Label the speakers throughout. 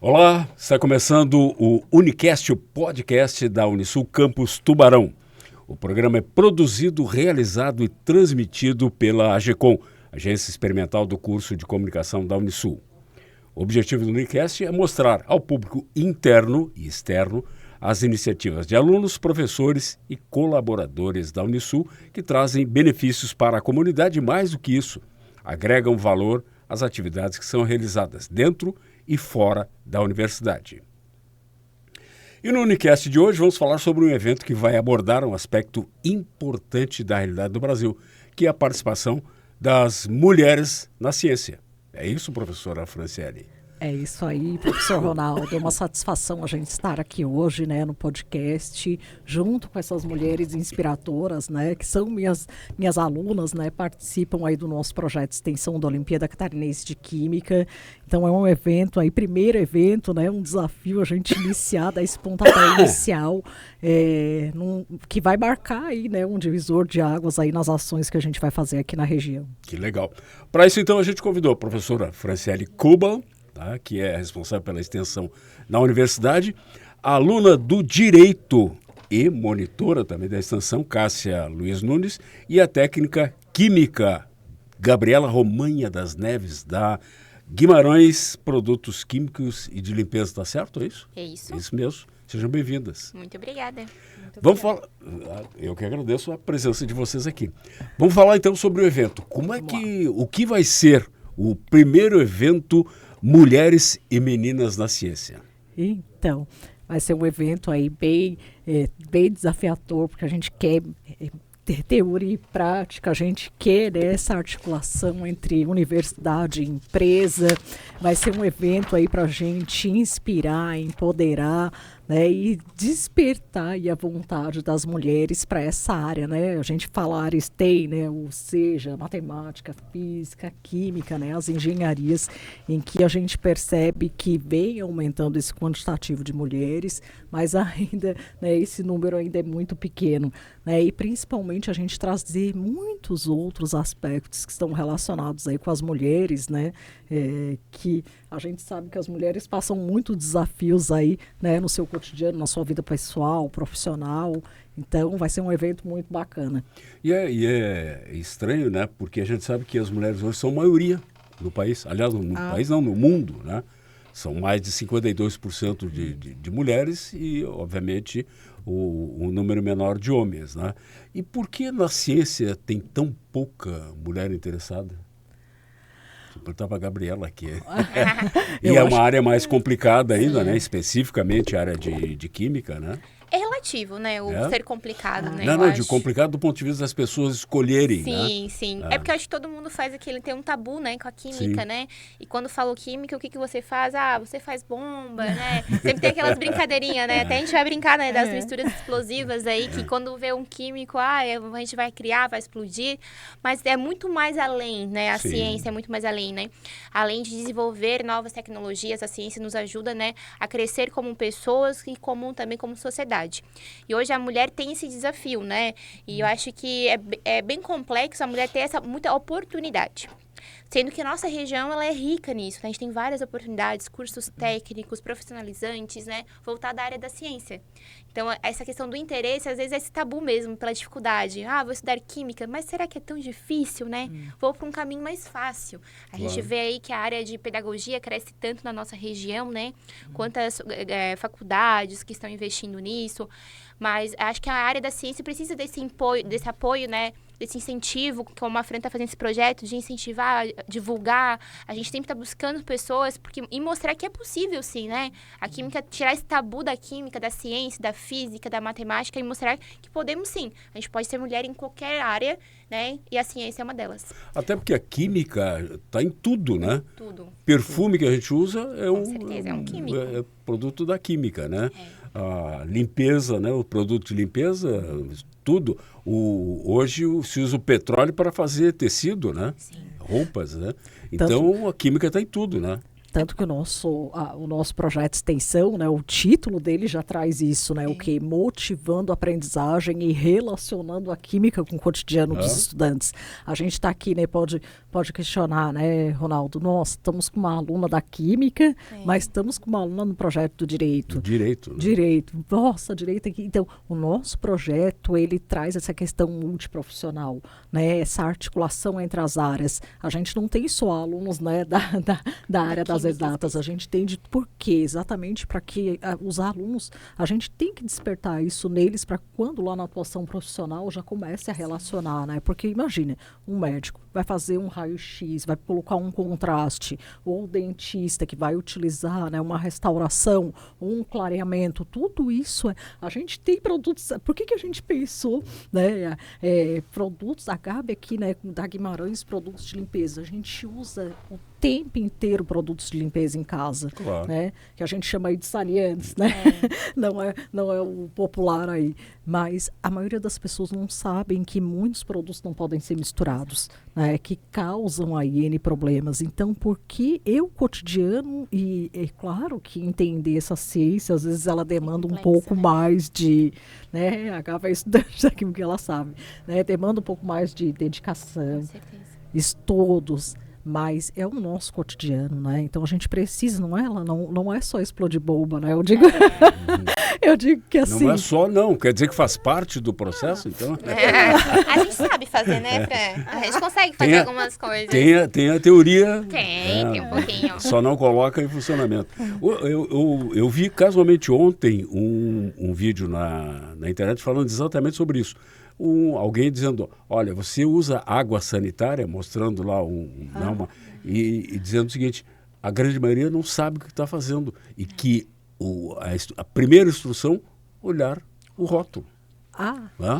Speaker 1: Olá, está começando o Unicast, o podcast da Unisul Campus Tubarão. O programa é produzido, realizado e transmitido pela AGECOM, Agência Experimental do Curso de Comunicação da Unisul. O objetivo do Unicast é mostrar ao público interno e externo as iniciativas de alunos, professores e colaboradores da Unisul que trazem benefícios para a comunidade e, mais do que isso, agregam valor às atividades que são realizadas dentro e fora da universidade. E no Unicast de hoje vamos falar sobre um evento que vai abordar um aspecto importante da realidade do Brasil, que é a participação das mulheres na ciência. É isso, professora Franciele?
Speaker 2: É isso aí, professor Ronaldo. É uma satisfação a gente estar aqui hoje, né, no podcast, junto com essas mulheres inspiradoras, né, que são minhas alunas, né, participam aí do nosso projeto de extensão da Olimpíada Catarinense de Química. Então é um evento aí, primeiro evento, né, um desafio a gente iniciar, dar esse pontapé inicial, que vai marcar aí, né, um divisor de águas aí nas ações que a gente vai fazer aqui na região.
Speaker 1: Que legal. Para isso, então, a gente convidou a professora Franciele Kuba, que é responsável pela extensão na universidade, a aluna do Direito e monitora também da extensão, Cássia Luiz Nunes, e a técnica química, Gabriela Romanha das Neves, da Guimarães Produtos Químicos e de Limpeza, tá certo? É isso?
Speaker 3: É isso.
Speaker 1: É isso mesmo. Sejam bem-vindas.
Speaker 3: Muito obrigada.
Speaker 1: Vamos falar. Eu que agradeço a presença de vocês aqui. Vamos falar então sobre o evento. O que vai ser o primeiro evento Mulheres e Meninas na Ciência?
Speaker 2: Então, vai ser um evento aí bem desafiador, porque a gente quer ter teoria e prática, a gente quer essa articulação entre universidade e empresa. Vai ser um evento aí para a gente inspirar, empoderar, né, e despertar aí a vontade das mulheres para essa área, né? A gente fala área STEM, né? Ou seja, matemática, física, química, né? As engenharias em que a gente percebe que vem aumentando esse quantitativo de mulheres, mas ainda, né, esse número ainda é muito pequeno, né? E principalmente a gente trazer muitos outros aspectos que estão relacionados aí com as mulheres, né? Que a gente sabe que as mulheres passam muitos desafios aí, né, no seu cotidiano, na sua vida pessoal, profissional. Então, vai ser um evento muito bacana.
Speaker 1: E é estranho, né? Porque a gente sabe que as mulheres hoje são maioria no país. Aliás, no país não, no mundo, né? São mais de 52% de mulheres e, obviamente, o número menor de homens, né? E por que na ciência tem tão pouca mulher interessada? Vou perguntar para a Gabriela aqui. E é uma área mais complicada ainda, né? Especificamente a área de química, né?
Speaker 3: É relativo, né? O ser complicado, né?
Speaker 1: Não, de complicado do ponto de vista das pessoas escolherem,
Speaker 3: sim,
Speaker 1: né?
Speaker 3: Sim. É porque eu acho que todo mundo faz tem um tabu, né, com a química, né? E quando falou química, o que você faz? Ah, você faz bomba, né? Sempre tem aquelas brincadeirinhas, né? Até a gente vai brincar, né, das misturas explosivas aí, que quando vê um químico, a gente vai criar, vai explodir. Mas é muito mais além, né? A ciência é muito mais além, né? Além de desenvolver novas tecnologias, a ciência nos ajuda, né, a crescer como pessoas e também como sociedade. E hoje a mulher tem esse desafio, né? E eu acho que é bem complexo a mulher ter muita oportunidade. Sendo que a nossa região ela é rica nisso, né? A gente tem várias oportunidades, cursos técnicos, profissionalizantes, né? Voltada à área da ciência. Então, essa questão do interesse, às vezes é esse tabu mesmo, pela dificuldade. Ah, vou estudar química, mas será que é tão difícil, né? Vou para um caminho mais fácil. A gente vê aí que a área de pedagogia cresce tanto na nossa região, né? Quantas faculdades que estão investindo nisso. Mas acho que a área da ciência precisa desse apoio, né? Desse incentivo, como a Fran está fazendo esse projeto, de incentivar, divulgar. A gente sempre está buscando pessoas e mostrar que é possível, sim, né? A química, tirar esse tabu da química, da ciência, da física, da matemática e mostrar que podemos, sim. A gente pode ser mulher em qualquer área, né? E a ciência é uma delas.
Speaker 1: Até porque a química está em tudo, né?
Speaker 3: Tudo.
Speaker 1: Perfume que a gente usa
Speaker 3: Com certeza, é um químico.
Speaker 1: É produto da química, né? A limpeza, né? O produto de limpeza, tudo. Hoje se usa o petróleo para fazer tecido, né?
Speaker 3: Sim.
Speaker 1: Roupas, né? Então a química está em tudo, né?
Speaker 2: Tanto que o nosso projeto de extensão, né, o título dele já traz isso, né, o que? Motivando a aprendizagem e relacionando a química com o cotidiano dos estudantes. A gente está aqui, né, pode questionar, né, Ronaldo, nossa, estamos com uma aluna da química, mas estamos com uma aluna no projeto do direito.
Speaker 1: Direito. Né?
Speaker 2: Direito. Nossa, direito aqui. Então, o nosso projeto, ele traz essa questão multiprofissional, né, essa articulação entre as áreas. A gente não tem só alunos, né, da área das exatas, a gente tem de por quê? Exatamente para que os alunos, a gente tem que despertar isso neles para quando lá na atuação profissional já comece a relacionar, né? Porque imagine, um médico vai fazer um raio-x, vai colocar um contraste, ou o dentista que vai utilizar, né, uma restauração, ou um clareamento, tudo isso, a gente tem produtos, por que a gente pensou, né, produtos da Gabi aqui, né, da Guimarães, produtos de limpeza, a gente usa o tempo inteiro produtos de limpeza em casa,
Speaker 1: claro.
Speaker 2: Né? Que a gente chama aí de salientes, né? Não é o popular aí. Mas a maioria das pessoas não sabem que muitos produtos não podem ser misturados, né? Que causam aí N problemas. Então, por que eu, cotidiano, e é claro que entender essa ciência, às vezes ela demanda um pouco mais de, né? A Gava é estudante daquilo que ela sabe, né? Demanda um pouco mais de dedicação, estudos, mas é o nosso cotidiano, né? Então a gente precisa, não é só explodir bomba, né? Eu digo, eu digo que assim...
Speaker 1: Não é só, não. Quer dizer que faz parte do processo, então?
Speaker 3: A gente sabe fazer, né, Fran? A gente consegue fazer algumas coisas.
Speaker 1: Tem a teoria.
Speaker 3: Tem um pouquinho.
Speaker 1: Só não coloca em funcionamento. Eu vi casualmente ontem um vídeo na internet falando exatamente sobre isso. Alguém dizendo, olha, você usa água sanitária, mostrando lá e dizendo o seguinte, a grande maioria não sabe o que está fazendo e que a primeira instrução, olhar o rótulo.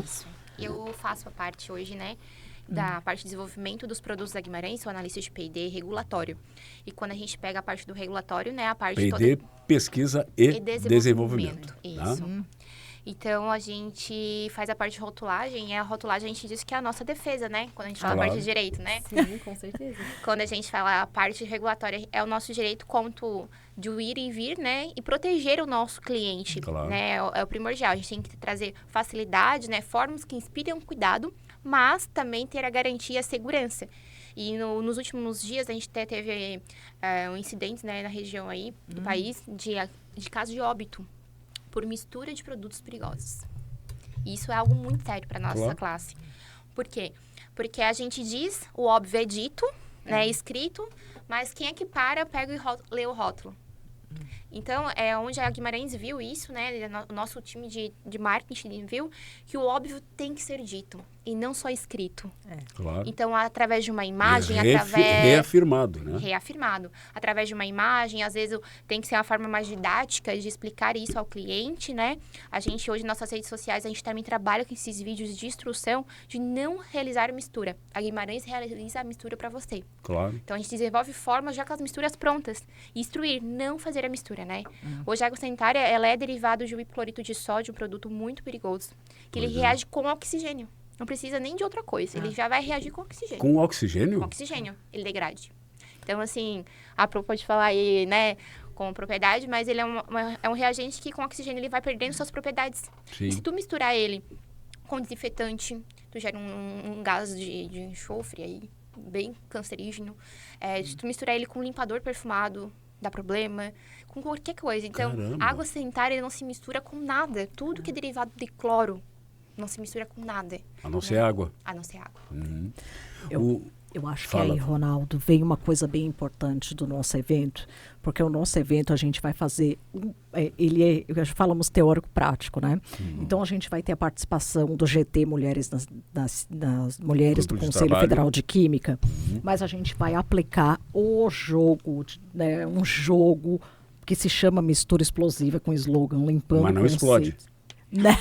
Speaker 3: Isso. Eu faço a parte hoje, né, da parte de desenvolvimento dos produtos da Guimarães, sou analista de P&D regulatório. E quando a gente pega a parte do regulatório, né, a parte
Speaker 1: P&D,
Speaker 3: toda...
Speaker 1: pesquisa e desenvolvimento.
Speaker 3: Isso. Tá? Então, a gente faz a parte de rotulagem, e a rotulagem a gente diz que é a nossa defesa, né? Quando a gente fala a parte de direito, né?
Speaker 2: Sim, com certeza.
Speaker 3: Quando a gente fala a parte regulatória, é o nosso direito quanto de ir e vir, né? E proteger o nosso cliente, né? É o primordial. A gente tem que trazer facilidade, né? Formas que inspiram cuidado, mas também ter a garantia e a segurança. E nos últimos dias, a gente até teve um incidente, né? Na região aí do país, de caso de óbito por mistura de produtos perigosos. Isso é algo muito sério para a nossa classe. Por quê? Porque a gente diz, o óbvio é dito, né, escrito, mas quem é que pega e lê o rótulo? Então, é onde a Guimarães viu isso, né? O nosso time de marketing viu que o óbvio tem que ser dito e não só escrito.
Speaker 1: Claro.
Speaker 3: Então, através de uma imagem,
Speaker 1: reafirmado, né?
Speaker 3: Reafirmado. Através de uma imagem, às vezes tem que ser uma forma mais didática de explicar isso ao cliente, né? A gente hoje, nas nossas redes sociais, a gente também trabalha com esses vídeos de instrução de não realizar mistura. A Guimarães realiza a mistura para você.
Speaker 1: Claro.
Speaker 3: Então, a gente desenvolve formas já com as misturas prontas. E instruir, não fazer a mistura, né? Hoje, a água sanitária, ela é derivada de um hipoclorito de sódio, um produto muito perigoso, que ele reage com oxigênio. Não precisa nem de outra coisa. Ele já vai reagir com oxigênio.
Speaker 1: Com oxigênio?
Speaker 3: Com oxigênio. Ele degrade. Então, assim, a Pro pode falar aí, né, com propriedade, mas ele é um reagente que com oxigênio ele vai perdendo suas propriedades.
Speaker 1: Sim.
Speaker 3: E se tu misturar ele com desinfetante, tu gera um gás de enxofre aí, bem cancerígeno. Se tu misturar ele com limpador perfumado, dá problema. Com qualquer coisa. Então, a água sanitária não se mistura com nada. Tudo que é derivado de cloro não se mistura com nada.
Speaker 1: A não ser água.
Speaker 3: A não ser água.
Speaker 2: Eu acho que aí, Ronaldo, vem uma coisa bem importante do nosso evento, porque o nosso evento a gente vai fazer, falamos teórico-prático, né? Então a gente vai ter a participação do GT Mulheres, das Mulheres do Conselho Federal de Química, mas a gente vai aplicar o jogo, né? Um jogo que se chama Mistura Explosiva, com slogan limpando.
Speaker 1: Mas não explode.
Speaker 2: Não.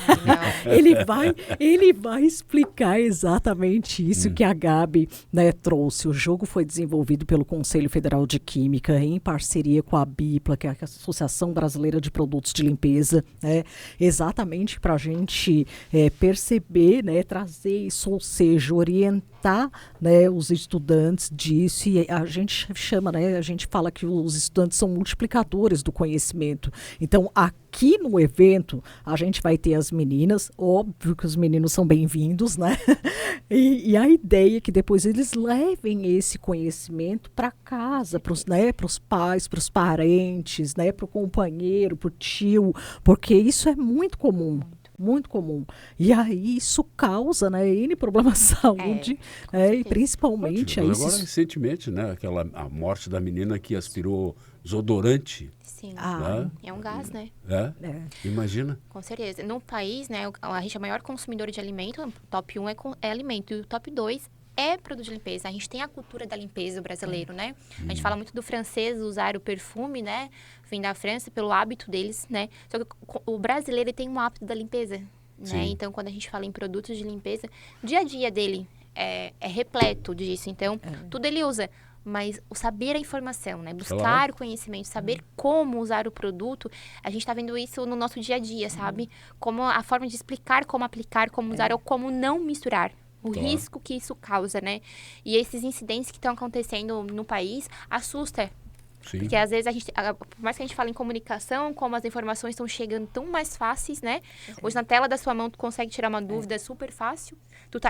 Speaker 2: Ele vai explicar exatamente isso que a Gabi, né, trouxe. O jogo foi desenvolvido pelo Conselho Federal de Química em parceria com a BIPLA, que é a Associação Brasileira de Produtos de Limpeza, né, exatamente para a gente perceber, né, trazer isso, ou seja, orientar, né, os estudantes disso. E a gente chama, né, a gente fala que os estudantes são multiplicadores do conhecimento. Então, aqui no evento, a gente vai ter as meninas, óbvio que os meninos são bem-vindos, né? E a ideia é que depois eles levem esse conhecimento para casa, para os, né, pais, para os parentes, né, para o companheiro, para o tio, porque isso é muito comum. Muito comum. E aí isso causa, né, N problemas de saúde, e principalmente...
Speaker 1: Agora, recentemente, né, a morte da menina que aspirou desodorante.
Speaker 3: Sim,
Speaker 1: né?
Speaker 3: É um gás, né?
Speaker 1: Imagina.
Speaker 3: Com certeza. No país, né, a gente é o maior consumidor de alimento, o top 1 é alimento, e o top 2 é produto de limpeza. A gente tem a cultura da limpeza brasileiro, né? A gente fala muito do francês usar o perfume, né? Vem da França pelo hábito deles, né? Só que o brasileiro ele tem um hábito da limpeza, né? Então, quando a gente fala em produtos de limpeza, o dia a dia dele é repleto disso. Então, tudo ele usa. Mas o saber a informação, né? Buscar o conhecimento, saber como usar o produto, a gente está vendo isso no nosso dia a dia, sabe? Como a forma de explicar como aplicar, como usar ou como não misturar. O risco que isso causa, né? E esses incidentes que estão acontecendo no país assusta. Sim. Porque às vezes por mais que a gente fale em comunicação, como as informações estão chegando tão mais fáceis, né? Hoje na tela da sua mão tu consegue tirar uma dúvida super fácil.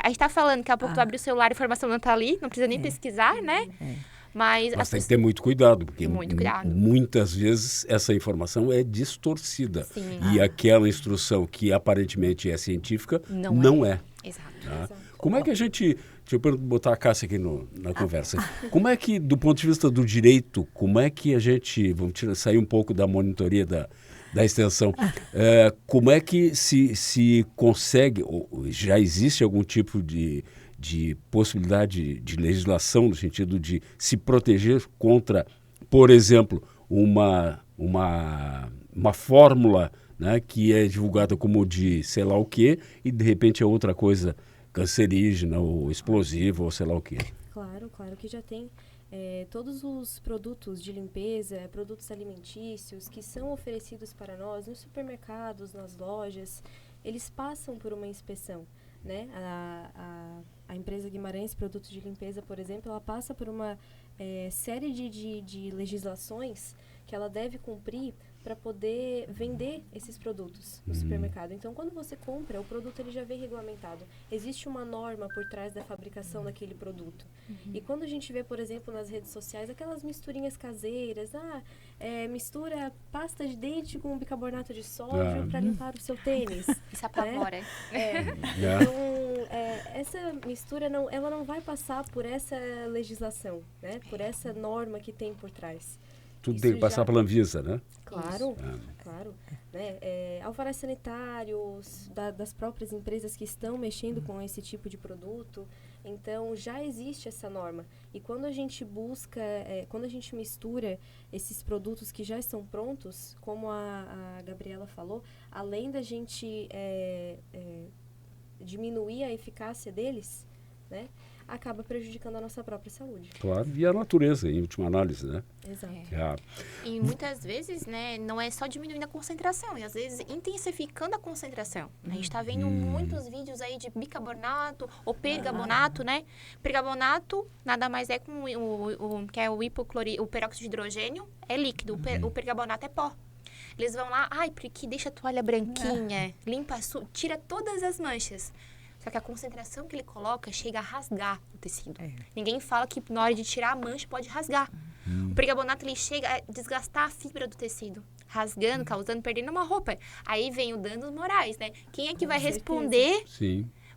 Speaker 3: A gente tá falando, daqui a pouco tu abre o celular, a informação não tá ali, não precisa nem pesquisar, né? Mas tem
Speaker 1: que ter muito cuidado, porque
Speaker 3: cuidado.
Speaker 1: Muitas vezes essa informação é distorcida.
Speaker 3: Sim.
Speaker 1: E aquela instrução que aparentemente é científica, não é.
Speaker 3: Exato.
Speaker 1: Tá? Como é que a gente... Deixa eu botar a Cássia aqui na conversa. Como é que, do ponto de vista do direito, como é que a gente... Vamos sair um pouco da monitoria da extensão. Como é que se consegue... Ou já existe algum tipo de possibilidade de legislação no sentido de se proteger contra, por exemplo, uma fórmula, né, que é divulgada como de sei lá o quê e de repente é outra coisa cancerígena ou explosiva ou sei lá o quê.
Speaker 4: Claro que já tem. Todos os produtos de limpeza, produtos alimentícios que são oferecidos para nós nos supermercados, nas lojas, eles passam por uma inspeção, né? A empresa Guimarães Produtos de Limpeza, por exemplo, ela passa por uma série de legislações que ela deve cumprir para poder vender esses produtos no supermercado. Então, quando você compra, o produto ele já vem regulamentado. Existe uma norma por trás da fabricação daquele produto. E quando a gente vê, por exemplo, nas redes sociais, aquelas misturinhas caseiras, mistura pasta de dente com bicarbonato de sódio para limpar o seu tênis.
Speaker 3: Isso apavora.
Speaker 4: Então, essa mistura, ela não vai passar por essa legislação, né? Por essa norma que tem por trás.
Speaker 1: Tudo tem que passar pela Anvisa, né?
Speaker 4: Claro. Né? Alvarás sanitários das próprias empresas que estão mexendo com esse tipo de produto. Então, já existe essa norma. E quando a gente busca, quando a gente mistura esses produtos que já estão prontos, como a Gabriela falou, além da gente diminuir a eficácia deles, né? Acaba prejudicando a nossa própria saúde.
Speaker 1: Claro, e a natureza, em última análise, né?
Speaker 4: Exato.
Speaker 3: E muitas vezes, né, não é só diminuindo a concentração, e às vezes intensificando a concentração. A gente está vendo muitos vídeos aí de bicarbonato ou pergabonato, né? Pergabonato nada mais é com que é o peróxido de hidrogênio, é líquido, o pergabonato é pó. Eles vão lá, porque deixa a toalha branquinha, limpa, tira todas as manchas. Só que a concentração que ele coloca chega a rasgar o tecido. Ninguém fala que na hora de tirar a mancha pode rasgar. O pergabonato ele chega a desgastar a fibra do tecido, rasgando, causando, perdendo uma roupa. Aí vem o danos morais, né? Quem é que vai responder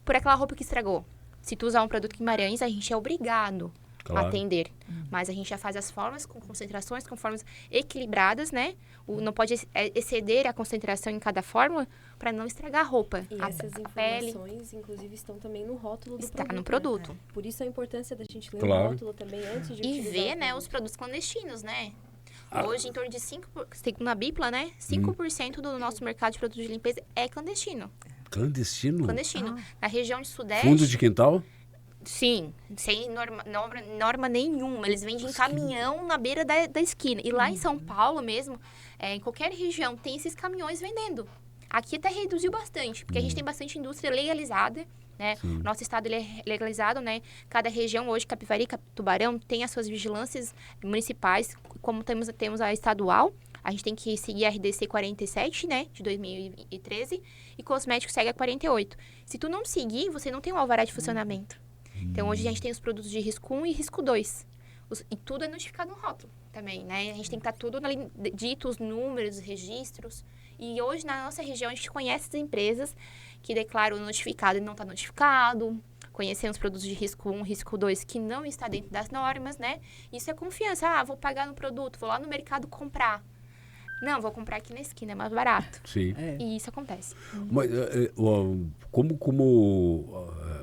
Speaker 3: por aquela roupa que estragou? Se tu usar um produto Guimarães, a gente é obrigado a atender. Mas a gente já faz as formas com concentrações, com formas equilibradas, né? Não pode exceder a concentração em cada fórmula para não estragar a roupa.
Speaker 4: E essas informações, inclusive, estão também no rótulo do produto.
Speaker 3: Está no produto.
Speaker 4: Né? Por isso a importância da gente ler o rótulo também antes de utilizar.
Speaker 3: E ver, né, os produtos clandestinos, né? Hoje, em torno de 5%, segundo a Bipla, né? 5% do nosso mercado de produtos de limpeza é clandestino.
Speaker 1: Clandestino?
Speaker 3: Clandestino. Na região de Sudeste...
Speaker 1: Fundo de quintal?
Speaker 3: Sim, sem norma nenhuma. Eles vendem em caminhão na beira da esquina. E lá em São Paulo mesmo, em qualquer região, tem esses caminhões vendendo. Aqui até reduziu bastante, porque a gente tem bastante indústria legalizada, né? Nosso estado ele é legalizado, né? Cada região hoje, Capivari, Tubarão, tem as suas vigilâncias municipais, como temos a estadual. A gente tem que seguir a RDC 47, né, de 2013, e cosméticos segue a 48. Se tu não seguir, você não tem um alvará de funcionamento. Então, hoje a gente tem os produtos de risco 1 e risco 2. E tudo é notificado no rótulo também, né? A gente tem que estar tudo dito, os números, os registros. E hoje, na nossa região, a gente conhece as empresas que declaram notificado e não está notificado. Conhecemos produtos de risco 1, risco 2 que não está dentro das normas, né? Isso é confiança. Vou pagar no produto, vou lá no mercado comprar. Não, vou comprar aqui na esquina, é mais barato.
Speaker 1: Sim.
Speaker 3: E isso acontece.
Speaker 1: Mas, como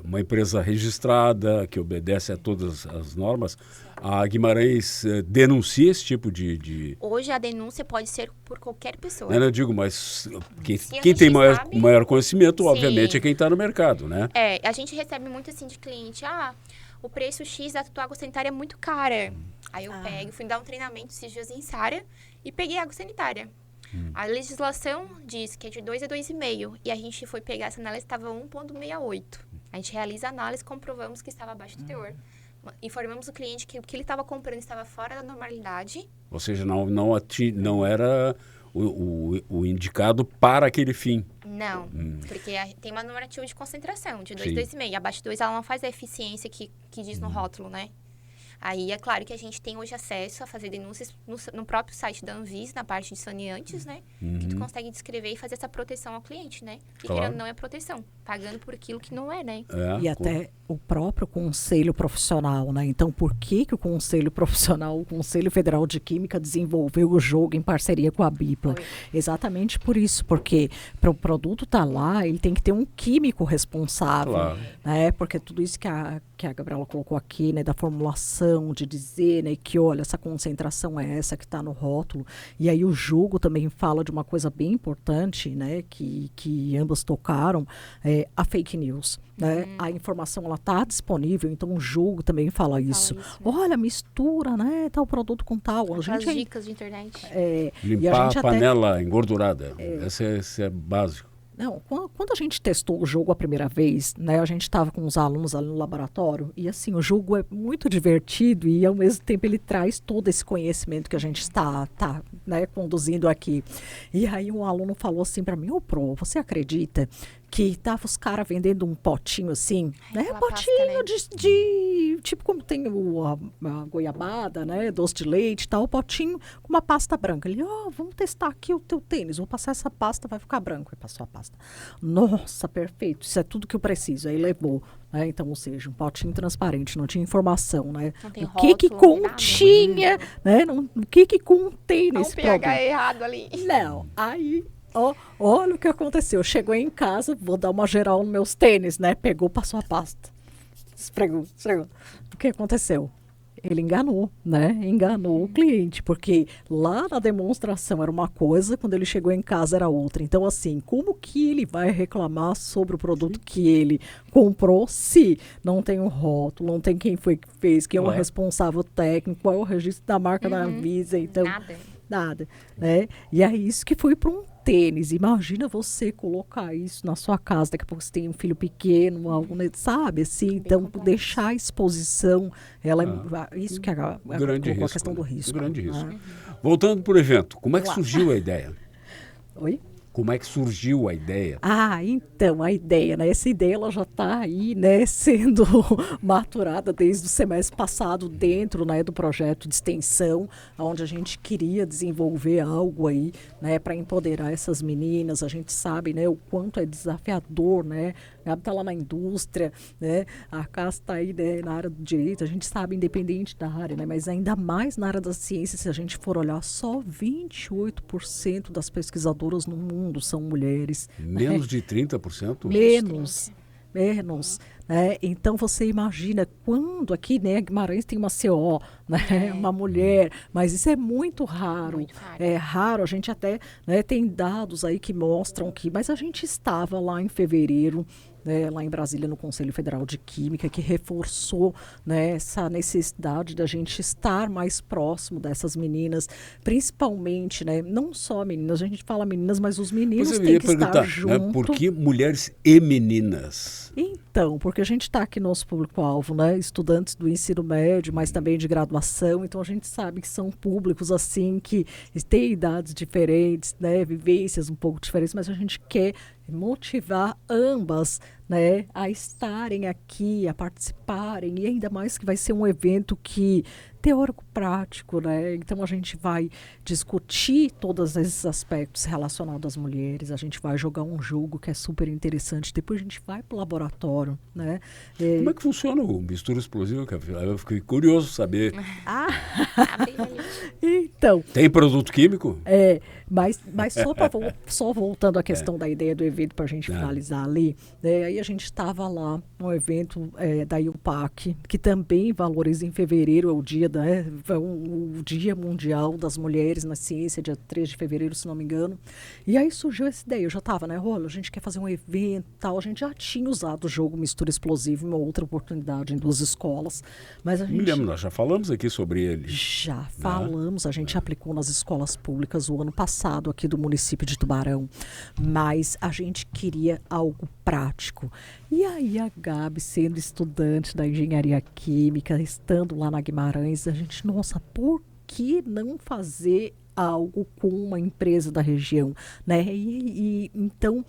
Speaker 1: uma empresa registrada, que obedece a todas as normas, a Guimarães denuncia esse tipo de...
Speaker 3: Hoje a denúncia pode ser por qualquer pessoa.
Speaker 1: Eu digo, mas quem tem maior conhecimento, obviamente,
Speaker 3: Sim.
Speaker 1: é quem está no mercado, né?
Speaker 3: A gente recebe muito assim de cliente, o preço X da tua água sanitária é muito cara. Aí eu fui dar um treinamento esses dias em Sara e peguei água sanitária. A legislação diz que é de 2 a 2,5. E a gente foi pegar essa análise, estava 1,68. A gente realiza a análise, comprovamos que estava abaixo do teor. Informamos o cliente que o que ele estava comprando estava fora da normalidade.
Speaker 1: Ou seja, não era o indicado para aquele fim.
Speaker 3: Não, porque tem uma normativa de concentração, de 2 a 2,5. Abaixo de 2, ela não faz a eficiência que diz no rótulo, né? Aí, é claro que a gente tem hoje acesso a fazer denúncias no próprio site da Anvisa, na parte de saneantes, né? Que tu consegue descrever e fazer essa proteção ao cliente, né? Que querendo não é proteção, pagando por aquilo que não é, né?
Speaker 2: E até o próprio conselho profissional, né? Então, por que o conselho profissional, o Conselho Federal de Química, desenvolveu o jogo em parceria com a Bipla? Exatamente por isso, porque para o produto estar lá, ele tem que ter um químico responsável, né? Porque tudo isso que a Gabriela colocou aqui, né? Da formulação, de dizer, né, que olha, essa concentração é essa que está no rótulo. E aí o jogo também fala de uma coisa bem importante, né, que ambas tocaram, a fake news. Né? A informação ela está disponível, então o jogo também fala isso. Olha, mistura, né, tal produto com tal.
Speaker 3: As dicas de internet.
Speaker 1: Limpar a panela engordurada. Esse é básico.
Speaker 2: Não, quando a gente testou o jogo a primeira vez, né, a gente estava com os alunos ali no laboratório, e assim, o jogo é muito divertido e ao mesmo tempo ele traz todo esse conhecimento que a gente está né, conduzindo aqui. E aí um aluno falou assim para mim, Pro, você acredita que tava os caras vendendo um potinho assim, né? Potinho pasta, né? de tipo como tem a goiabada, né? Doce de leite e tal, potinho com uma pasta branca. Ele, vamos testar aqui o teu tênis, vou passar essa pasta, vai ficar branco. Ele passou a pasta. Nossa, perfeito, isso é tudo que eu preciso. Aí levou, né? Então, ou seja, um potinho transparente, não tinha informação, né?
Speaker 3: Não tem
Speaker 2: rótulo, que continha, né? O que contém nesse produto.
Speaker 3: Um pH errado ali.
Speaker 2: Não, aí... olha o que aconteceu. Chegou em casa, vou dar uma geral nos meus tênis, né? Pegou, passou a pasta. Esfregou. O que aconteceu? Ele enganou, né? Enganou o cliente, porque lá na demonstração era uma coisa, quando ele chegou em casa era outra. Então, assim, como que ele vai reclamar sobre o produto que ele comprou se não tem um rótulo, não tem quem foi que fez, quem é o responsável técnico, qual é o registro da marca da Anvisa, então... Nada, né? E é isso que foi para um tênis. Imagina você colocar isso na sua casa, daqui a pouco você tem um filho pequeno, algo, sabe? Assim, então, deixar a exposição, isso que colocou a questão do risco.
Speaker 1: Grande risco. Voltando para o evento, como é que surgiu a ideia?
Speaker 2: Oi?
Speaker 1: Como é que surgiu a ideia?
Speaker 2: Então, a ideia, né? Essa ideia ela já está aí, né, sendo maturada desde o semestre passado dentro, né, do projeto de extensão, onde a gente queria desenvolver algo aí, né, para empoderar essas meninas. A gente sabe, né, o quanto é desafiador, né? A Gabi está lá na indústria, né? A Cássia está aí, né, na área do direito. A gente sabe, independente da área, né? Mas ainda mais na área da ciência, se a gente for olhar, só 28% das pesquisadoras no mundo são mulheres.
Speaker 1: Menos de 30%?
Speaker 2: Menos. menos. Né? Então você imagina quando aqui, né, Guimarães tem uma CO, né, uma mulher, mas isso é muito raro.
Speaker 3: Muito raro.
Speaker 2: É raro, a gente até, né, tem dados aí que mostram que, mas a gente estava lá em fevereiro, né, lá em Brasília, no Conselho Federal de Química, que reforçou, né, essa necessidade da gente estar mais próximo dessas meninas, principalmente, né, não só meninas, a gente fala meninas, mas os meninos têm que estar junto.
Speaker 1: Né, por que mulheres e meninas?
Speaker 2: Então, porque a gente está aqui no nosso público-alvo, né, estudantes do ensino médio, mas também de graduação, então a gente sabe que são públicos assim que têm idades diferentes, né, vivências um pouco diferentes, mas a gente quer motivar ambas, né, a estarem aqui, a participarem, e ainda mais que vai ser um evento que teórico-prático, né? Então a gente vai discutir todos esses aspectos relacionados às mulheres, a gente vai jogar um jogo que é super interessante, depois a gente vai para o laboratório, né?
Speaker 1: Como é que funciona o mistura explosiva? Eu fiquei curioso saber.
Speaker 2: Então.
Speaker 1: Tem produto químico?
Speaker 2: Mas só voltando à questão da ideia do evento para a gente finalizar ali, aí a gente estava lá no evento da IUPAC, que também valoriza em fevereiro, é o dia o Dia Mundial das Mulheres na Ciência, dia 3 de fevereiro, se não me engano. E aí surgiu essa ideia, eu já estava, né, Rola, a gente quer fazer um evento e tal, a gente já tinha usado o jogo Mistura Explosiva em uma outra oportunidade em 2 escolas, mas a gente...
Speaker 1: Me lembro, nós já falamos aqui sobre ele.
Speaker 2: Já falamos, a gente aplicou nas escolas públicas o ano passado aqui do município de Tubarão, mas a gente queria algo prático. E aí a Gabi, sendo estudante da engenharia química, estando lá na Guimarães, a gente, nossa, por que não fazer algo com uma empresa da região, né? Então,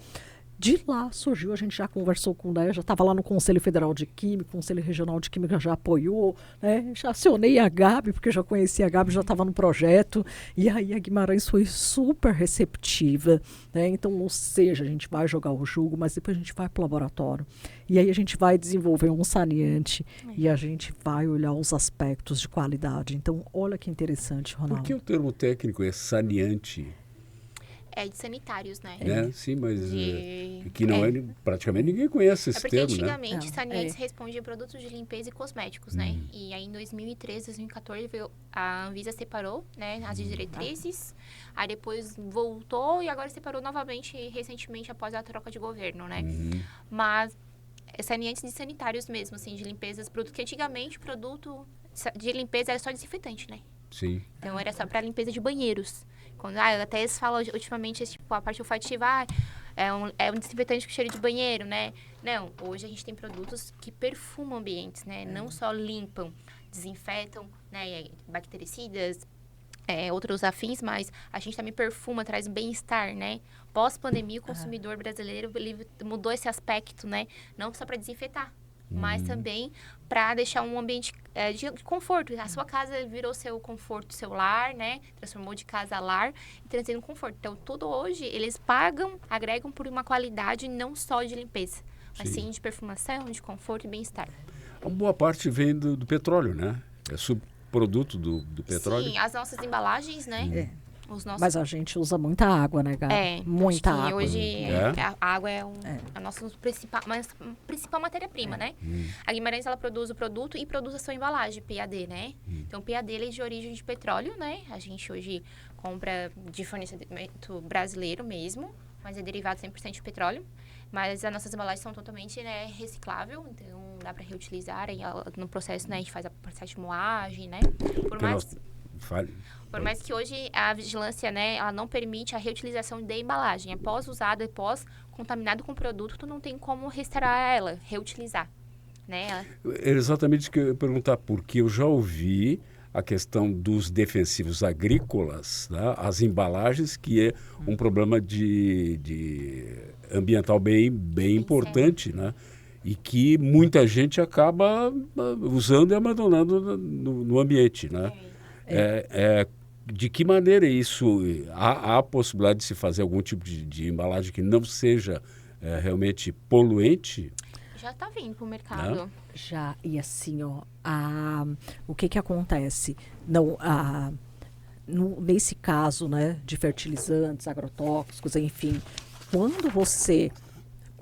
Speaker 2: de lá surgiu, a gente já conversou com ela, já estava lá no Conselho Federal de Química, o Conselho Regional de Química já apoiou, né? Já acionei a Gabi, porque eu já conhecia a Gabi, já estava no projeto, e aí a Guimarães foi super receptiva, né? Então, ou seja, a gente vai jogar o jogo, mas depois a gente vai para o laboratório, e aí a gente vai desenvolver um saneante, e a gente vai olhar os aspectos de qualidade. Então, olha que interessante, Ronaldo.
Speaker 1: Por que o termo técnico é saneante?
Speaker 3: É de sanitários, né?
Speaker 1: Sim, mas que não praticamente ninguém conhece esse termo,
Speaker 3: porque antigamente
Speaker 1: né?
Speaker 3: saneantes respondiam a produtos de limpeza e cosméticos, né? E aí em 2013, 2014, a Anvisa separou, né, as diretrizes, aí depois voltou e agora separou novamente recentemente após a troca de governo, né? Mas saneantes de sanitários mesmo, assim, de limpezas, produto que antigamente o produto de limpeza era só desinfetante, né?
Speaker 1: Sim.
Speaker 3: Então era só para limpeza de banheiros. Quando, até eles falam ultimamente, tipo, a parte olfativa, é um desinfetante com cheiro de banheiro, né? Não, hoje a gente tem produtos que perfumam ambientes, né? Não só limpam, desinfetam, né? Bactericidas, outros afins, mas a gente também perfuma, traz bem-estar, né? Pós-pandemia, o consumidor brasileiro ele mudou esse aspecto, né? Não só para desinfetar, mas também para deixar um ambiente de conforto. A sua casa virou seu conforto, seu lar, né? Transformou de casa a lar e trazendo conforto. Então, tudo hoje, eles agregam por uma qualidade não só de limpeza, mas sim de perfumação, de conforto e bem-estar.
Speaker 1: Uma boa parte vem do petróleo, né? É subproduto do petróleo.
Speaker 3: Sim, as nossas embalagens, né?
Speaker 2: Mas a gente usa muita água, né, Gabi? Muita água.
Speaker 3: Hoje a água é a nossa principal matéria-prima, né? A Guimarães, ela produz o produto e produz a sua embalagem, PAD, né? Então, o PAD ele é de origem de petróleo, né? A gente hoje compra de fornecimento brasileiro mesmo, mas é derivado 100% de petróleo. Mas as nossas embalagens são totalmente reciclável, então dá para reutilizar. Aí, no processo, né, a gente faz a processo de moagem, né? Por mais que hoje a vigilância, né, ela não permite a reutilização de embalagem. Após usado, após contaminado com o produto, tu não tem como restaurar ela, reutilizar, né?
Speaker 1: É exatamente o que eu ia perguntar, porque eu já ouvi a questão dos defensivos agrícolas, né, as embalagens, que é um problema de ambiental bem importante, né? E que muita gente acaba usando e abandonando no ambiente, né? De que maneira isso, há a possibilidade de se fazer algum tipo de embalagem que não seja realmente poluente?
Speaker 3: Já está vindo para o mercado.
Speaker 1: Não?
Speaker 2: Já, e assim, o que acontece? Não, nesse caso, né, de fertilizantes, agrotóxicos, enfim, quando você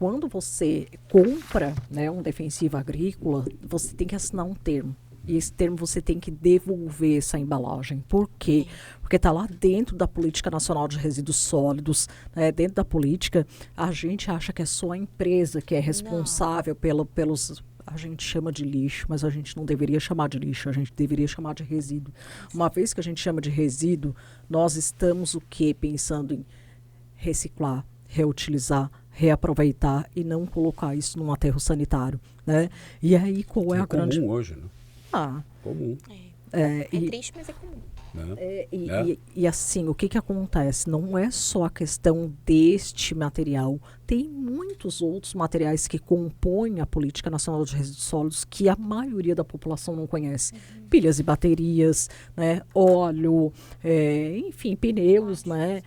Speaker 2: quando você compra, né, um defensivo agrícola, você tem que assinar um termo. E esse termo você tem que devolver essa embalagem. Por quê? Porque está lá dentro da Política Nacional de Resíduos Sólidos, né? Dentro da política, a gente acha que é só a empresa que é responsável pelos... A gente chama de lixo, mas a gente não deveria chamar de lixo, a gente deveria chamar de resíduo. Uma vez que a gente chama de resíduo, nós estamos o quê? Pensando em reciclar, reutilizar, reaproveitar e não colocar isso num aterro sanitário, né? E aí qual é a grande...
Speaker 1: É comum hoje, né? Comum.
Speaker 3: É triste, mas é comum.
Speaker 2: E assim, o que acontece? Não é só a questão deste material. Tem muitos outros materiais que compõem a Política Nacional de Resíduos Sólidos que a maioria da população não conhece. Pilhas e baterias, né? Óleo, enfim, pneus, né?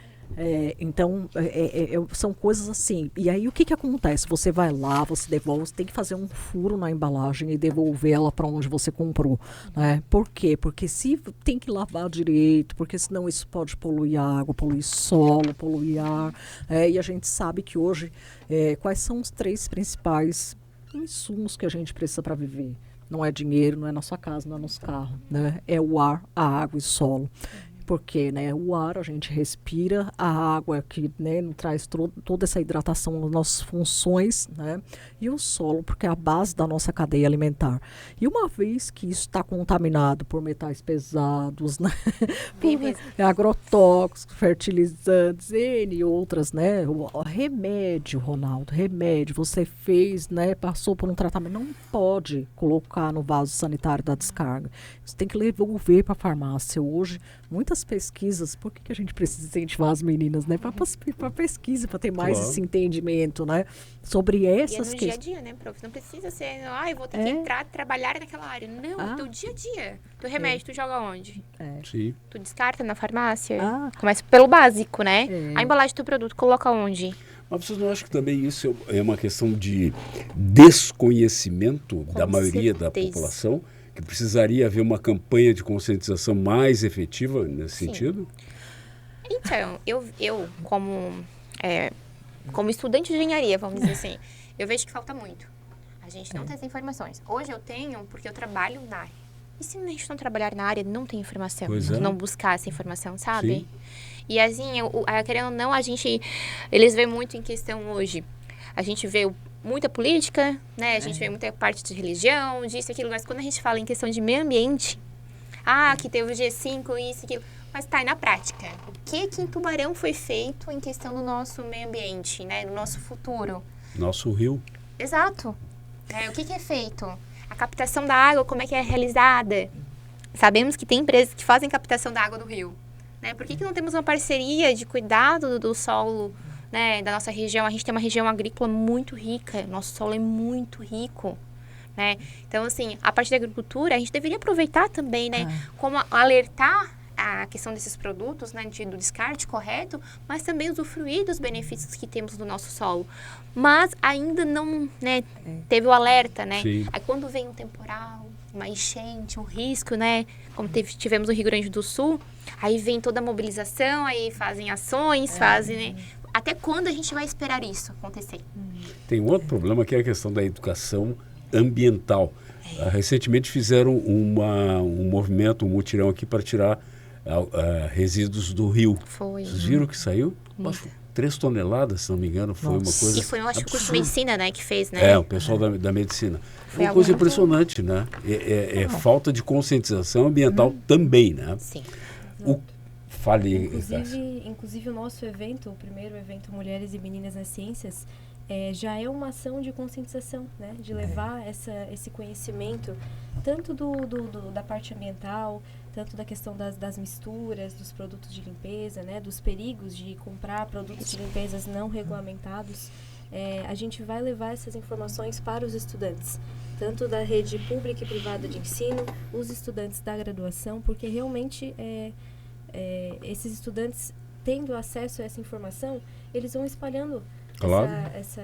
Speaker 2: Então, são coisas assim. E aí, o que acontece? Você vai lá, você devolve, você tem que fazer um furo na embalagem e devolver ela para onde você comprou. Né? Por quê? Porque se tem que lavar direito, porque senão isso pode poluir água, poluir solo, poluir ar. E a gente sabe que hoje, quais são os 3 principais insumos que a gente precisa para viver? Não é dinheiro, não é na sua casa, não é nos carros. Né? É o ar, a água e solo. Porque, né, o ar a gente respira, a água que, né, não traz toda essa hidratação nas nossas funções, né, e o solo, porque é a base da nossa cadeia alimentar. E uma vez que isso está contaminado por metais pesados, né, por agrotóxicos, fertilizantes, e outras, né, o remédio, Ronaldo, remédio, você fez, né, passou por um tratamento, não pode colocar no vaso sanitário da descarga. Você tem que devolver para a farmácia. Hoje, muitas pesquisas, por que a gente precisa incentivar as meninas, né? Para pesquisa, para ter mais esse entendimento, né? Sobre essas
Speaker 3: questões. E é no dia a dia, né, prof? Não precisa ser, eu vou ter que entrar, trabalhar naquela área. Não, teu dia a dia. Teu remédio, tu joga onde?
Speaker 1: Sim.
Speaker 3: Tu descarta na farmácia? Começa pelo básico, né? A embalagem do teu produto, coloca onde?
Speaker 1: Mas vocês não acham que também isso é uma questão de desconhecimento da maioria da população? Que precisaria haver uma campanha de conscientização mais efetiva nesse sentido?
Speaker 3: Então, eu como estudante de engenharia, vamos dizer assim, eu vejo que falta muito. A gente não tem as informações. Hoje eu tenho porque eu trabalho na área. E se a gente não trabalhar na área, não tem informação. Não buscar essa informação, sabe?
Speaker 1: Sim.
Speaker 3: E assim, querendo ou não, eles veem muito em questão hoje. A gente vê muita política, né? A gente vê muita parte de religião, disso, aquilo. Mas quando a gente fala em questão de meio ambiente, que teve o G5, isso, aquilo. Mas tá aí na prática. O que em Tubarão foi feito em questão do nosso meio ambiente, né? Do nosso futuro?
Speaker 1: Nosso rio.
Speaker 3: Exato. O que é feito? A captação da água, como é que é realizada? Sabemos que tem empresas que fazem captação da água do rio. Né? Por que não temos uma parceria de cuidado do solo, né, da nossa região? A gente tem uma região agrícola muito rica, nosso solo é muito rico, né? Então, assim, a parte da agricultura, a gente deveria aproveitar também, né, como alertar a questão desses produtos, né, do descarte correto, mas também usufruir dos benefícios que temos do nosso solo. Mas ainda não, né, teve o alerta, né?
Speaker 1: Sim.
Speaker 3: Aí quando vem um temporal, uma enchente, um risco, né, como tivemos no Rio Grande do Sul, aí vem toda a mobilização, aí fazem ações, fazem, né? Até quando a gente vai esperar isso acontecer?
Speaker 1: Tem um outro problema que é a questão da educação ambiental. Recentemente fizeram um movimento, um mutirão aqui para tirar resíduos do rio.
Speaker 3: Foi.
Speaker 1: Vocês viram que saiu? Acho 3 toneladas, se não me engano, foi uma coisa...
Speaker 3: E foi, eu acho, o curso de medicina, né, que fez, né?
Speaker 1: O pessoal da medicina. Foi uma coisa impressionante, né? Falta de conscientização ambiental também, né?
Speaker 3: Sim.
Speaker 1: Fale,
Speaker 4: inclusive o nosso evento, o primeiro evento Mulheres e Meninas nas Ciências, já é uma ação de conscientização, né? De levar esse conhecimento, tanto da parte ambiental, tanto da questão das misturas, dos produtos de limpeza, né? Dos perigos de comprar produtos de limpeza não regulamentados. A gente vai levar essas informações para os estudantes, tanto da rede pública e privada de ensino, os estudantes da graduação, porque realmente esses estudantes, tendo acesso a essa informação, eles vão espalhando essa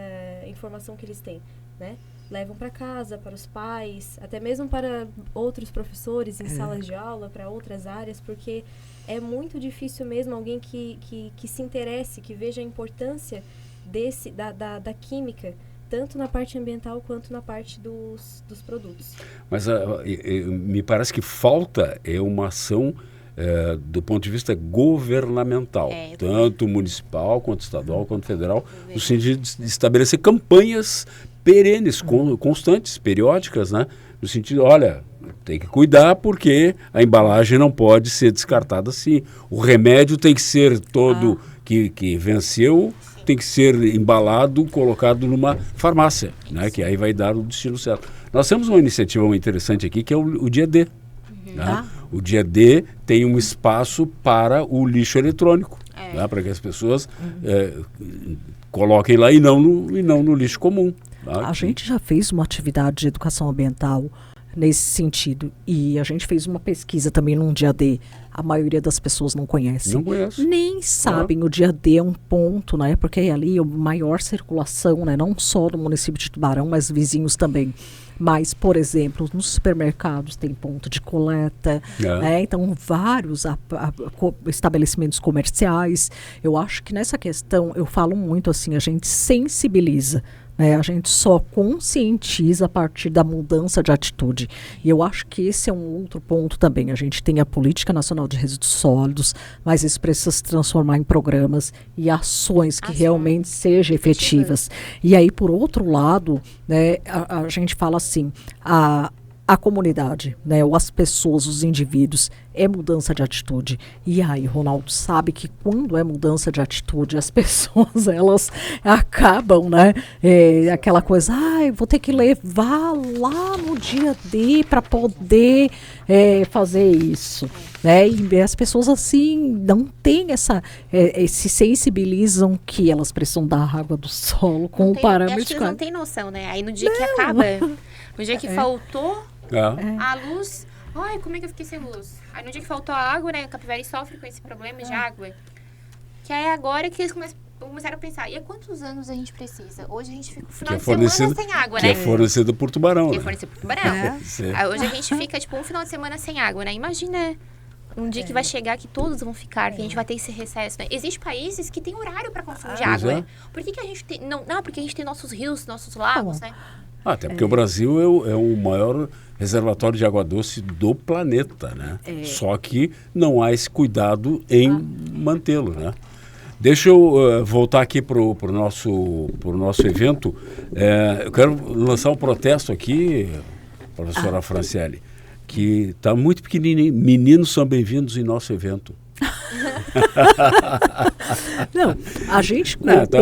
Speaker 4: informação que eles têm, né? Levam para casa, para os pais, até mesmo para outros professores em salas de aula, para outras áreas, porque é muito difícil mesmo alguém que se interesse, que veja a importância da química, tanto na parte ambiental quanto na parte dos produtos.
Speaker 1: Mas me parece que falta uma ação do ponto de vista governamental, tanto municipal, quanto estadual, quanto federal, no sentido de estabelecer campanhas perenes, constantes, periódicas, né? No sentido, olha, tem que cuidar porque a embalagem não pode ser descartada assim. O remédio tem que ser todo que venceu, tem que ser embalado, colocado numa farmácia, né? Que aí vai dar o destino certo. Nós temos uma iniciativa muito interessante aqui, que é o Dia D. Né? O Dia D tem um espaço para o lixo eletrônico, né? Para que as pessoas coloquem lá e não no lixo comum. Tá?
Speaker 2: A gente já fez uma atividade de educação ambiental nesse sentido. E a gente fez uma pesquisa também num Dia D. A maioria das pessoas não conhece.
Speaker 1: Não conhece.
Speaker 2: Nem sabem. O Dia D é um ponto, né? Porque ali é a maior circulação, né? Não só no município de Tubarão, mas vizinhos também. Mas, por exemplo, nos supermercados tem ponto de coleta, né? Então vários estabelecimentos comerciais. Eu acho que nessa questão, eu falo muito assim, a gente sensibiliza. A gente só conscientiza a partir da mudança de atitude. E eu acho que esse é um outro ponto também. A gente tem a Política Nacional de Resíduos Sólidos, mas isso precisa se transformar em programas e ações que realmente sejam efetivas. E aí, por outro lado, né, a gente fala assim, a comunidade, né, ou as pessoas, os indivíduos, é mudança de atitude. E aí, Ronaldo, sabe que quando é mudança de atitude, as pessoas, elas acabam, né, aquela coisa, vou ter que levar lá no Dia D para poder fazer isso. Né? E as pessoas, assim, não têm se sensibilizam que elas precisam da água do solo com o parâmetro.
Speaker 3: Acho que eles não têm noção, né? Aí no dia que acaba, no dia que faltou a luz, como é que eu fiquei sem luz? Aí no dia que faltou a água, né? A Capivari sofre com esse problema de água. Que é agora que eles começaram a pensar, e há quantos anos a gente precisa? Hoje a gente fica o final de semana sem água, né?
Speaker 1: Que é fornecido por Tubarão,
Speaker 3: Que é fornecido por Tubarão. Hoje a gente fica, tipo, um final de semana sem água, né? Imagina um dia que vai chegar que todos vão ficar, que a gente vai ter esse recesso, né? Existem países que têm horário para consumo de água. Por que a gente tem... Não, porque a gente tem nossos rios, nossos lagos, né?
Speaker 1: Até porque o Brasil é o maior reservatório de água doce do planeta, né? Só que não há esse cuidado em mantê-lo, né? Deixa eu voltar aqui para o nosso evento. Eu quero lançar um protesto aqui, professora Franciele, que está muito pequenininho. Meninos são bem-vindos em nosso evento.
Speaker 2: Não, a gente...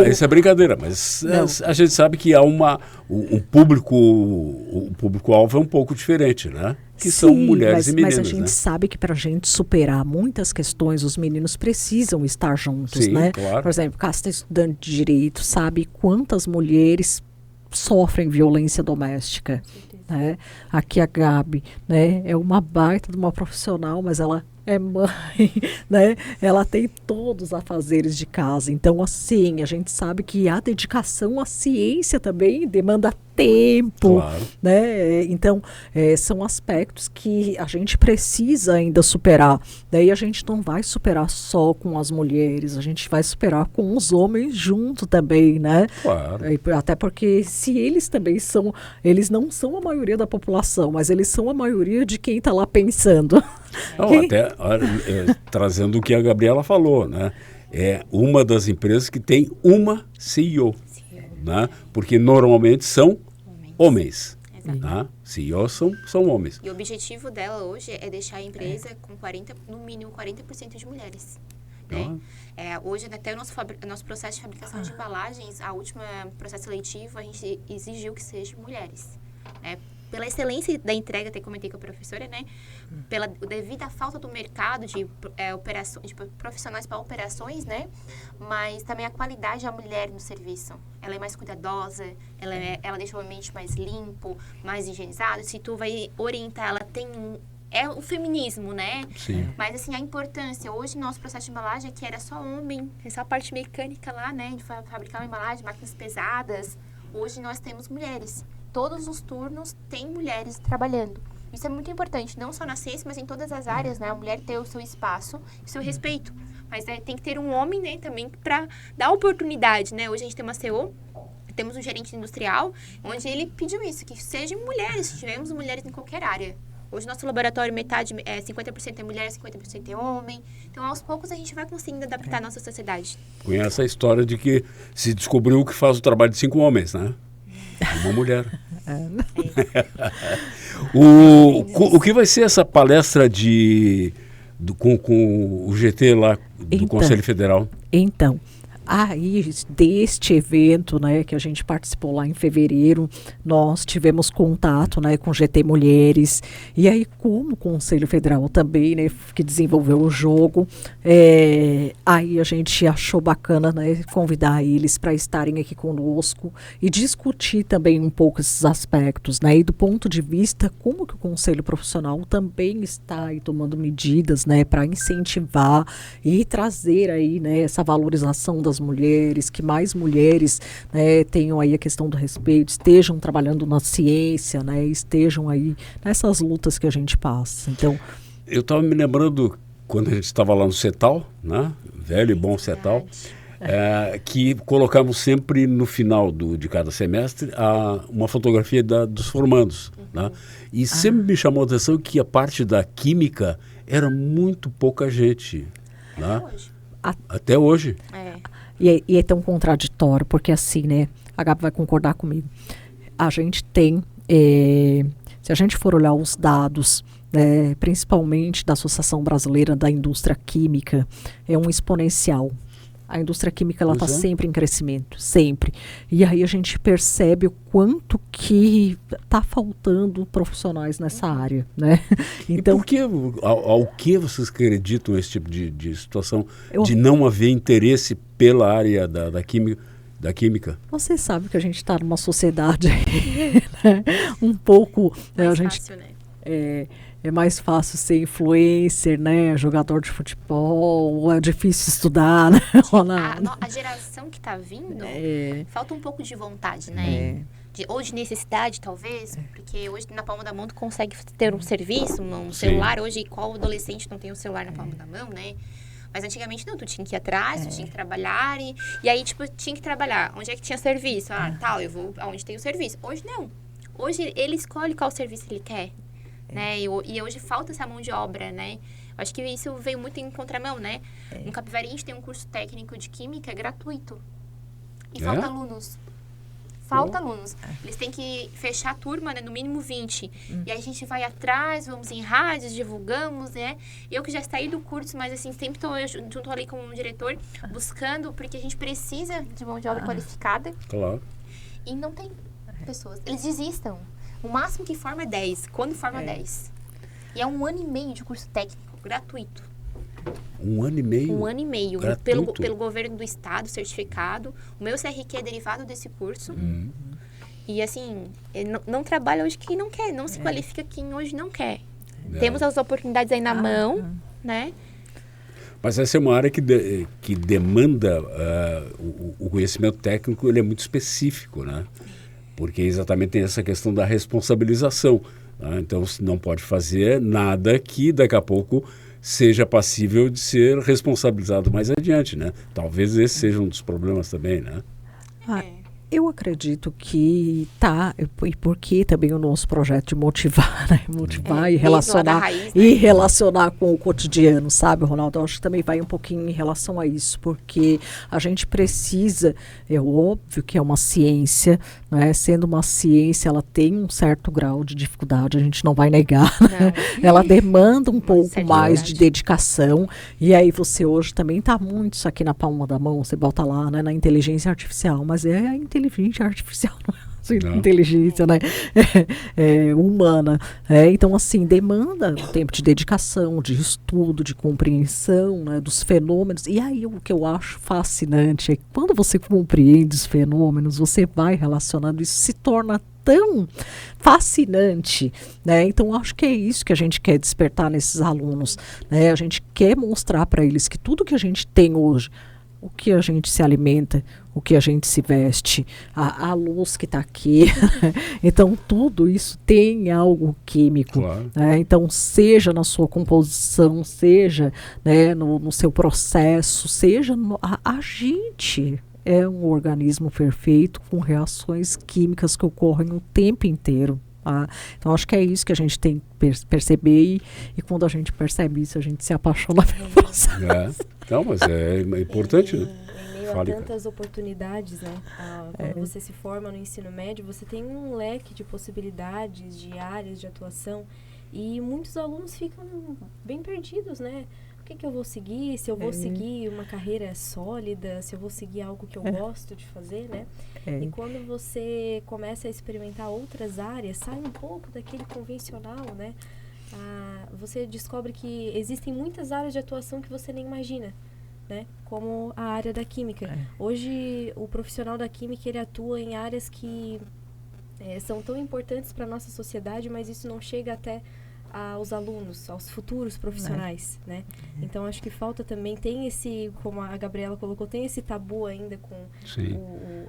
Speaker 1: Isso é brincadeira, mas a gente sabe que há um público-alvo é um pouco diferente, né? Que são mulheres e meninas.
Speaker 2: Mas a gente sabe que para a gente superar muitas questões, os meninos precisam estar juntos,
Speaker 1: sim,
Speaker 2: né?
Speaker 1: Claro.
Speaker 2: Por exemplo, Casta, estudante de Direito, sabe quantas mulheres sofrem violência doméstica, né? Aqui a Gabi, né, é uma baita de uma profissional, mas ela é mãe, né? Ela tem todos os afazeres de casa. Então, assim, a gente sabe que a dedicação à ciência também demanda tempo,
Speaker 1: claro,
Speaker 2: né? Então, são aspectos que a gente precisa ainda superar. Daí a gente não vai superar só com as mulheres, a gente vai superar com os homens junto também, né?
Speaker 1: Claro.
Speaker 2: Até porque se eles também são, eles não são a maioria da população, mas eles são a maioria de quem está lá pensando.
Speaker 1: Não, até trazendo o que a Gabriela falou, né? É uma das empresas que tem uma CEO, né? Porque normalmente são homens. Né? CEOs são homens.
Speaker 3: E o objetivo dela hoje é deixar a empresa com no mínimo 40% de mulheres. Né? Hoje, até o nosso processo de fabricação de embalagens, a última processo seletivo, a gente exigiu que sejam mulheres. Né? Pela excelência da entrega, até comentei com a professora, né? Devido à falta do mercado de profissionais para operações, né? Mas também a qualidade da mulher no serviço. Ela é mais cuidadosa, ela deixa o ambiente mais limpo, mais higienizado. Se tu vai orientar, ela tem o feminismo, né?
Speaker 1: Sim.
Speaker 3: Mas, assim, a importância. Hoje, no nosso processo de embalagem, que era só homem, só a parte mecânica lá, né? De fabricar uma embalagem, máquinas pesadas. Hoje, nós temos mulheres. Todos os turnos tem mulheres trabalhando. Isso é muito importante, não só na ciência, mas em todas as áreas, né? A mulher ter o seu espaço e o seu respeito. Mas tem que ter um homem, né, também para dar oportunidade, né? Hoje a gente tem uma CEO, temos um gerente industrial, onde ele pediu isso, que sejam mulheres, tivemos mulheres em qualquer área. Hoje, nosso laboratório, 50% é mulher, 50% é homem. Então, aos poucos, a gente vai conseguindo adaptar a nossa sociedade.
Speaker 1: Conhece a história de que se descobriu que faz o trabalho de 5 homens, né? Uma mulher. O que vai ser essa palestra com o GT lá do Conselho Federal?
Speaker 2: Então, aí, deste evento, né, que a gente participou lá em fevereiro, nós tivemos contato, né, com GT Mulheres, e aí como o Conselho Federal também, né, que desenvolveu o jogo, aí a gente achou bacana, né, convidar eles para estarem aqui conosco e discutir também um pouco esses aspectos, né, e do ponto de vista como que o Conselho Profissional também está aí tomando medidas, né, para incentivar e trazer aí, né, essa valorização das mulheres, que mais mulheres, né, tenham aí a questão do respeito, estejam trabalhando na ciência, né, estejam aí nessas lutas que a gente passa. Então,
Speaker 1: eu estava me lembrando quando a gente estava lá no CETAL, né, velho e bom CETAL, que colocamos sempre no final de cada semestre uma fotografia dos formandos, né, e sempre me chamou a atenção que a parte da química era muito pouca gente, né? Até hoje.
Speaker 2: E é tão contraditório, porque assim, né, a Gabi vai concordar comigo. A gente tem, se a gente for olhar os dados, principalmente da Associação Brasileira da Indústria Química, é um exponencial. A indústria química, ela está sempre em crescimento, sempre. E aí a gente percebe o quanto que está faltando profissionais nessa área, né?
Speaker 1: Então, ao que vocês acreditam esse tipo de situação, de não haver interesse pela área da química?
Speaker 2: Você sabe que a gente está numa sociedade né? Um pouco...
Speaker 3: Mais fácil, né?
Speaker 2: É mais fácil ser influencer, né? Jogador de futebol, é difícil estudar, né?
Speaker 3: A geração que está vindo, falta um pouco de vontade, né? Ou de necessidade, talvez, porque hoje na palma da mão tu consegue ter um serviço, um celular. Hoje, qual adolescente não tem um celular na palma da mão, né? Mas antigamente não, tu tinha que ir atrás, tu tinha que trabalhar e aí, tipo, tinha que trabalhar. Onde é que tinha serviço? Eu vou aonde tem o serviço. Hoje não. Hoje ele escolhe qual serviço ele quer. Né? E hoje falta essa mão de obra, né? Eu acho que isso veio muito em contramão, né? No Capivari a gente tem um curso técnico de química gratuito. E falta alunos. Eles têm que fechar a turma, né? No mínimo 20. E aí a gente vai atrás, vamos em rádios, divulgamos, né? Eu que já saí do curso, mas assim, sempre estou junto ali com o diretor, buscando, porque a gente precisa de mão de obra qualificada.
Speaker 1: Claro.
Speaker 3: E não tem pessoas. Eles desistam. O máximo que forma é 10. Quando forma 10. E é 1 ano e meio de curso técnico, gratuito.
Speaker 1: 1 ano e meio?
Speaker 3: 1 ano e meio. Pelo governo do estado, certificado. O meu CRQ é derivado desse curso. E assim, não trabalha hoje quem não quer. Não se qualifica quem hoje não quer. Temos as oportunidades aí na mão, né?
Speaker 1: Mas essa é uma área que demanda o conhecimento técnico, ele é muito específico, né? Porque exatamente tem essa questão da responsabilização. Né? Então, você não pode fazer nada que daqui a pouco seja passível de ser responsabilizado mais adiante, né? Talvez esse seja um dos problemas também, né?
Speaker 2: Eu acredito que e porque também o nosso projeto de motivar, né? Motivar e relacionar
Speaker 3: raiz, né?
Speaker 2: E relacionar com o cotidiano, sabe, Ronaldo? Eu acho que também vai um pouquinho em relação a isso, porque a gente precisa, é óbvio que é uma ciência, né? Sendo uma ciência, ela tem um certo grau de dificuldade, a gente não vai negar, né? Ela demanda um pouco mais de dedicação, e aí você hoje também está muito isso aqui na palma da mão, você bota lá, né, na inteligência artificial, mas é a inteligência artificial, não é assim, inteligência, né? Humana. Então, assim, demanda um tempo de dedicação, de estudo, de compreensão, né, dos fenômenos. E aí, o que eu acho fascinante é que quando você compreende os fenômenos, você vai relacionando, isso se torna tão fascinante, né? Então, acho que é isso que a gente quer despertar nesses alunos, né? A gente quer mostrar para eles que tudo que a gente tem hoje, o que a gente se alimenta, o que a gente se veste, a luz que está aqui. Então, tudo isso tem algo químico.
Speaker 1: Claro.
Speaker 2: Né? Então, seja na sua composição, seja, né, no seu processo, seja a gente é um organismo perfeito com reações químicas que ocorrem o tempo inteiro. Tá? Então, acho que é isso que a gente tem que perceber e quando a gente percebe isso, a gente se apaixona pelo processo.
Speaker 1: Não, mas é importante, né?
Speaker 4: Em meio a tantas oportunidades, né? Quando você se forma no ensino médio, você tem um leque de possibilidades, de áreas de atuação e muitos alunos ficam bem perdidos, né? O que eu vou seguir? Se eu vou seguir uma carreira sólida, se eu vou seguir algo que eu gosto de fazer, né? E quando você começa a experimentar outras áreas, sai um pouco daquele convencional, né? Você descobre que existem muitas áreas de atuação que você nem imagina, né? Como a área da química. Hoje, o profissional da química, ele atua em áreas que são tão importantes para a nossa sociedade, mas isso não chega até aos alunos, aos futuros profissionais, né? Então, acho que falta também, tem esse, como a Gabriela colocou, tem esse tabu ainda com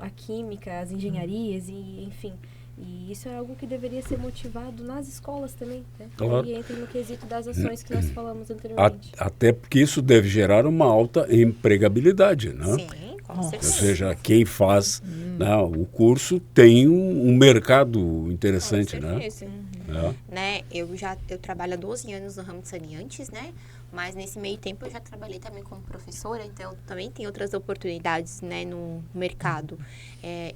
Speaker 4: a química, as engenharias, e enfim. E isso é algo que deveria ser motivado nas escolas também, né?
Speaker 1: Claro.
Speaker 4: E entra no quesito das ações que nós falamos anteriormente.
Speaker 1: Até porque isso deve gerar uma alta empregabilidade, né?
Speaker 3: Sim, com certeza.
Speaker 1: Ou seja, quem faz o curso tem um mercado interessante, né?
Speaker 3: Né? Eu trabalho há 12 anos no ramo de saneantes, né? Mas nesse meio tempo eu já trabalhei também como professora, então também tem outras oportunidades, né, no mercado.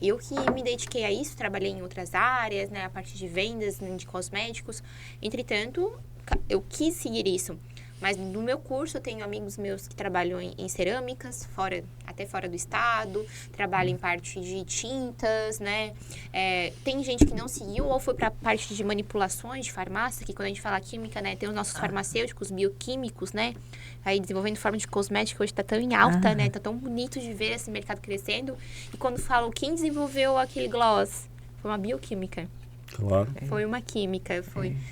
Speaker 3: Eu que me dediquei a isso, trabalhei em outras áreas, né, a parte de vendas, de cosméticos. Entretanto, eu quis seguir isso. Mas no meu curso eu tenho amigos meus que trabalham em cerâmicas, até fora do estado, trabalham em parte de tintas, né? Tem gente que não seguiu ou foi para a parte de manipulações de farmácia, que quando a gente fala química, né? Tem os nossos farmacêuticos, bioquímicos, né? Aí desenvolvendo forma de cosmético, hoje está tão em alta, né? Tá tão bonito de ver esse mercado crescendo. E quando falam quem desenvolveu aquele gloss, foi uma bioquímica.
Speaker 1: Claro.
Speaker 3: Foi uma química,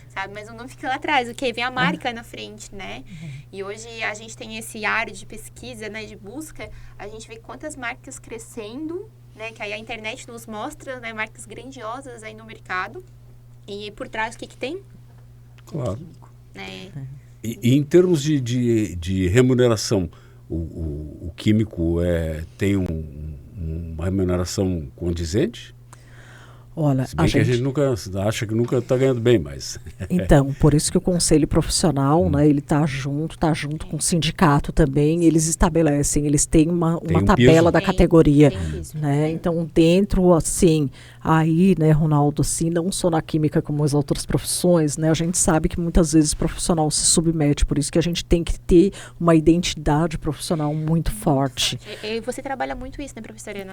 Speaker 3: sabe? Mas o nome fica lá atrás, o que vem a marca na frente, né? E hoje a gente tem esse área de pesquisa, né, de busca, a gente vê quantas marcas crescendo, né? Que aí a internet nos mostra, né, marcas grandiosas aí no mercado. E por trás o que tem?
Speaker 1: Claro.
Speaker 3: Químico, né?
Speaker 1: E em termos de remuneração, o químico tem uma remuneração condizente?
Speaker 2: Olha,
Speaker 1: se bem que a gente nunca acha que nunca está ganhando bem, mas...
Speaker 2: Então, por isso que o conselho profissional, né, ele está junto com o sindicato também, eles estabelecem, eles têm uma tabela da categoria, né? Então, dentro, assim, aí, né, Ronaldo, assim, não só na química como as outras profissões, né, a gente sabe que muitas vezes o profissional se submete, por isso que a gente tem que ter uma identidade profissional muito forte.
Speaker 3: E você trabalha muito isso, né, professora?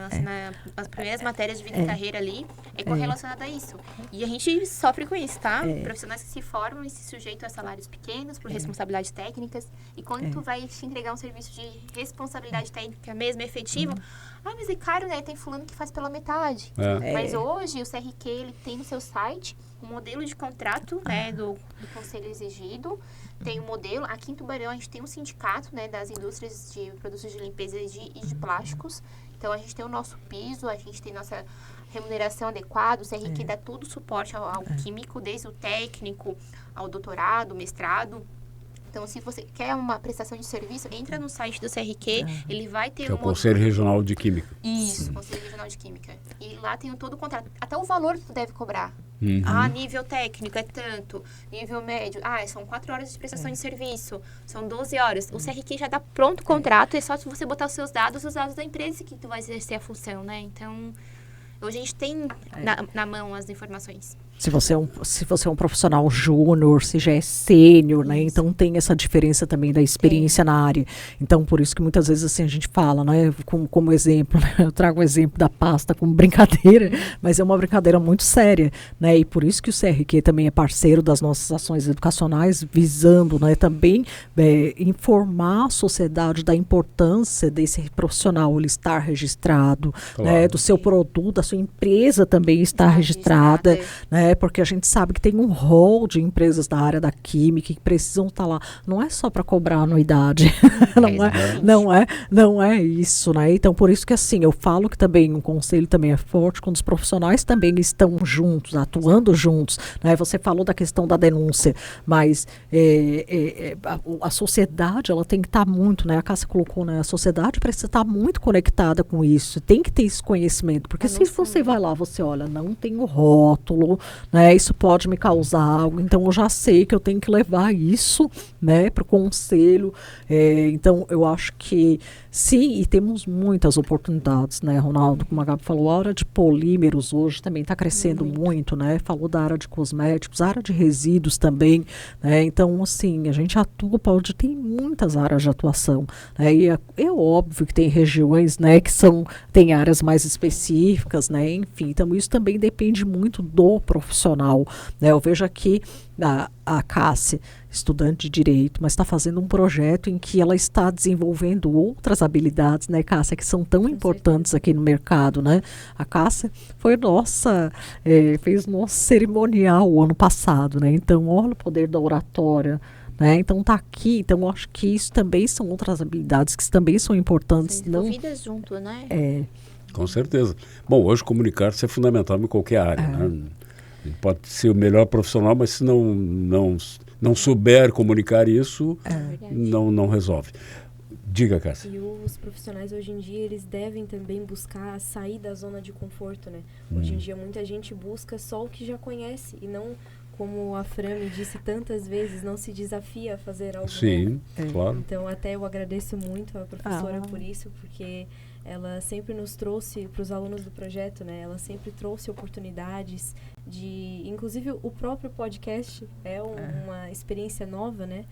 Speaker 3: Nas primeiras matérias de vida e carreira ali, correlacionada a isso. E a gente sofre com isso, tá? Profissionais que se formam e se sujeitam a salários pequenos por responsabilidades técnicas. E quando tu vai te entregar um serviço de responsabilidade técnica mesmo, efetivo, mas é caro, né? Tem fulano que faz pela metade. Mas hoje o CRQ, ele tem no seu site um modelo de contrato, né, do conselho exigido. Tem um modelo, aqui em Tubarão a gente tem um sindicato, né, das indústrias de produtos de limpeza e de plásticos. Então a gente tem o nosso piso, a gente tem nossa remuneração adequada, o CRQ dá todo o suporte ao químico, desde o técnico ao doutorado, mestrado. Então, se você quer uma prestação de serviço, entra no site do CRQ, ele vai ter
Speaker 1: que é o Conselho Regional de Química.
Speaker 3: Isso, Conselho Regional de Química. E lá tem todo o contrato, até o valor que tu deve cobrar. Nível técnico é tanto, nível médio, são 4 horas de prestação de serviço, são 12 horas. O CRQ já dá pronto o contrato, é só você botar os seus dados da empresa que tu vai exercer a função, né? Então, hoje a gente tem na mão as informações.
Speaker 2: Se você é um profissional júnior, se já é sênior, né? Então tem essa diferença também da experiência na área. Então, por isso que muitas vezes assim a gente fala, né? Como exemplo, né? Eu trago o exemplo da pasta como brincadeira, mas é uma brincadeira muito séria, né? E por isso que o CRQ também é parceiro das nossas ações educacionais, visando, né, também informar a sociedade da importância desse profissional ele estar registrado, né? Do seu produto, da sua empresa também estar registrada, né? né? Porque a gente sabe que tem um rol de empresas da área da química que precisam estar lá. Não é só para cobrar anuidade, não é isso, né? Então, por isso que assim, eu falo que também um conselho também é forte quando os profissionais também estão juntos, atuando juntos, né? Você falou da questão da denúncia, mas a sociedade, ela tem que estar muito, né? A Cássia colocou, né? A sociedade precisa estar muito conectada com isso, tem que ter esse conhecimento, porque se você vai lá, você olha, não tem o rótulo, né? Isso pode me causar algo, então eu já sei que eu tenho que levar isso, né, para o conselho. Então eu acho que sim, e temos muitas oportunidades, né, Ronaldo, como a Gabi falou, a área de polímeros hoje também está crescendo muito, né, falou da área de cosméticos, a área de resíduos também, né, então assim, a gente atua, tem muitas áreas de atuação, né, e é óbvio que tem regiões, né, tem áreas mais específicas, né, enfim, então isso também depende muito do profissional, né, eu vejo aqui a Cássia, estudante de Direito, mas está fazendo um projeto em que ela está desenvolvendo outras habilidades, né, Cássia, que são tão importantes aqui no mercado, né? A Cássia foi fez nosso cerimonial o ano passado, né? Então, olha o poder da oratória, né? Então tá aqui, então eu acho que isso também são outras habilidades que também são importantes.
Speaker 3: Desenvolvidas junto, né?
Speaker 1: Com certeza. Bom, hoje comunicar-se é fundamental em qualquer área, né? Pode ser o melhor profissional, mas se não souber comunicar isso, não resolve. Diga, Cássia.
Speaker 4: E os profissionais hoje em dia, eles devem também buscar sair da zona de conforto, né? Hoje em dia muita gente busca só o que já conhece e não, como a Fran me disse tantas vezes, não se desafia a fazer algo novo.
Speaker 1: Sim, claro.
Speaker 4: Então até eu agradeço muito a professora por isso, porque ela sempre nos trouxe para os alunos do projeto, né? Ela sempre trouxe oportunidades inclusive o próprio podcast é uma experiência nova, né?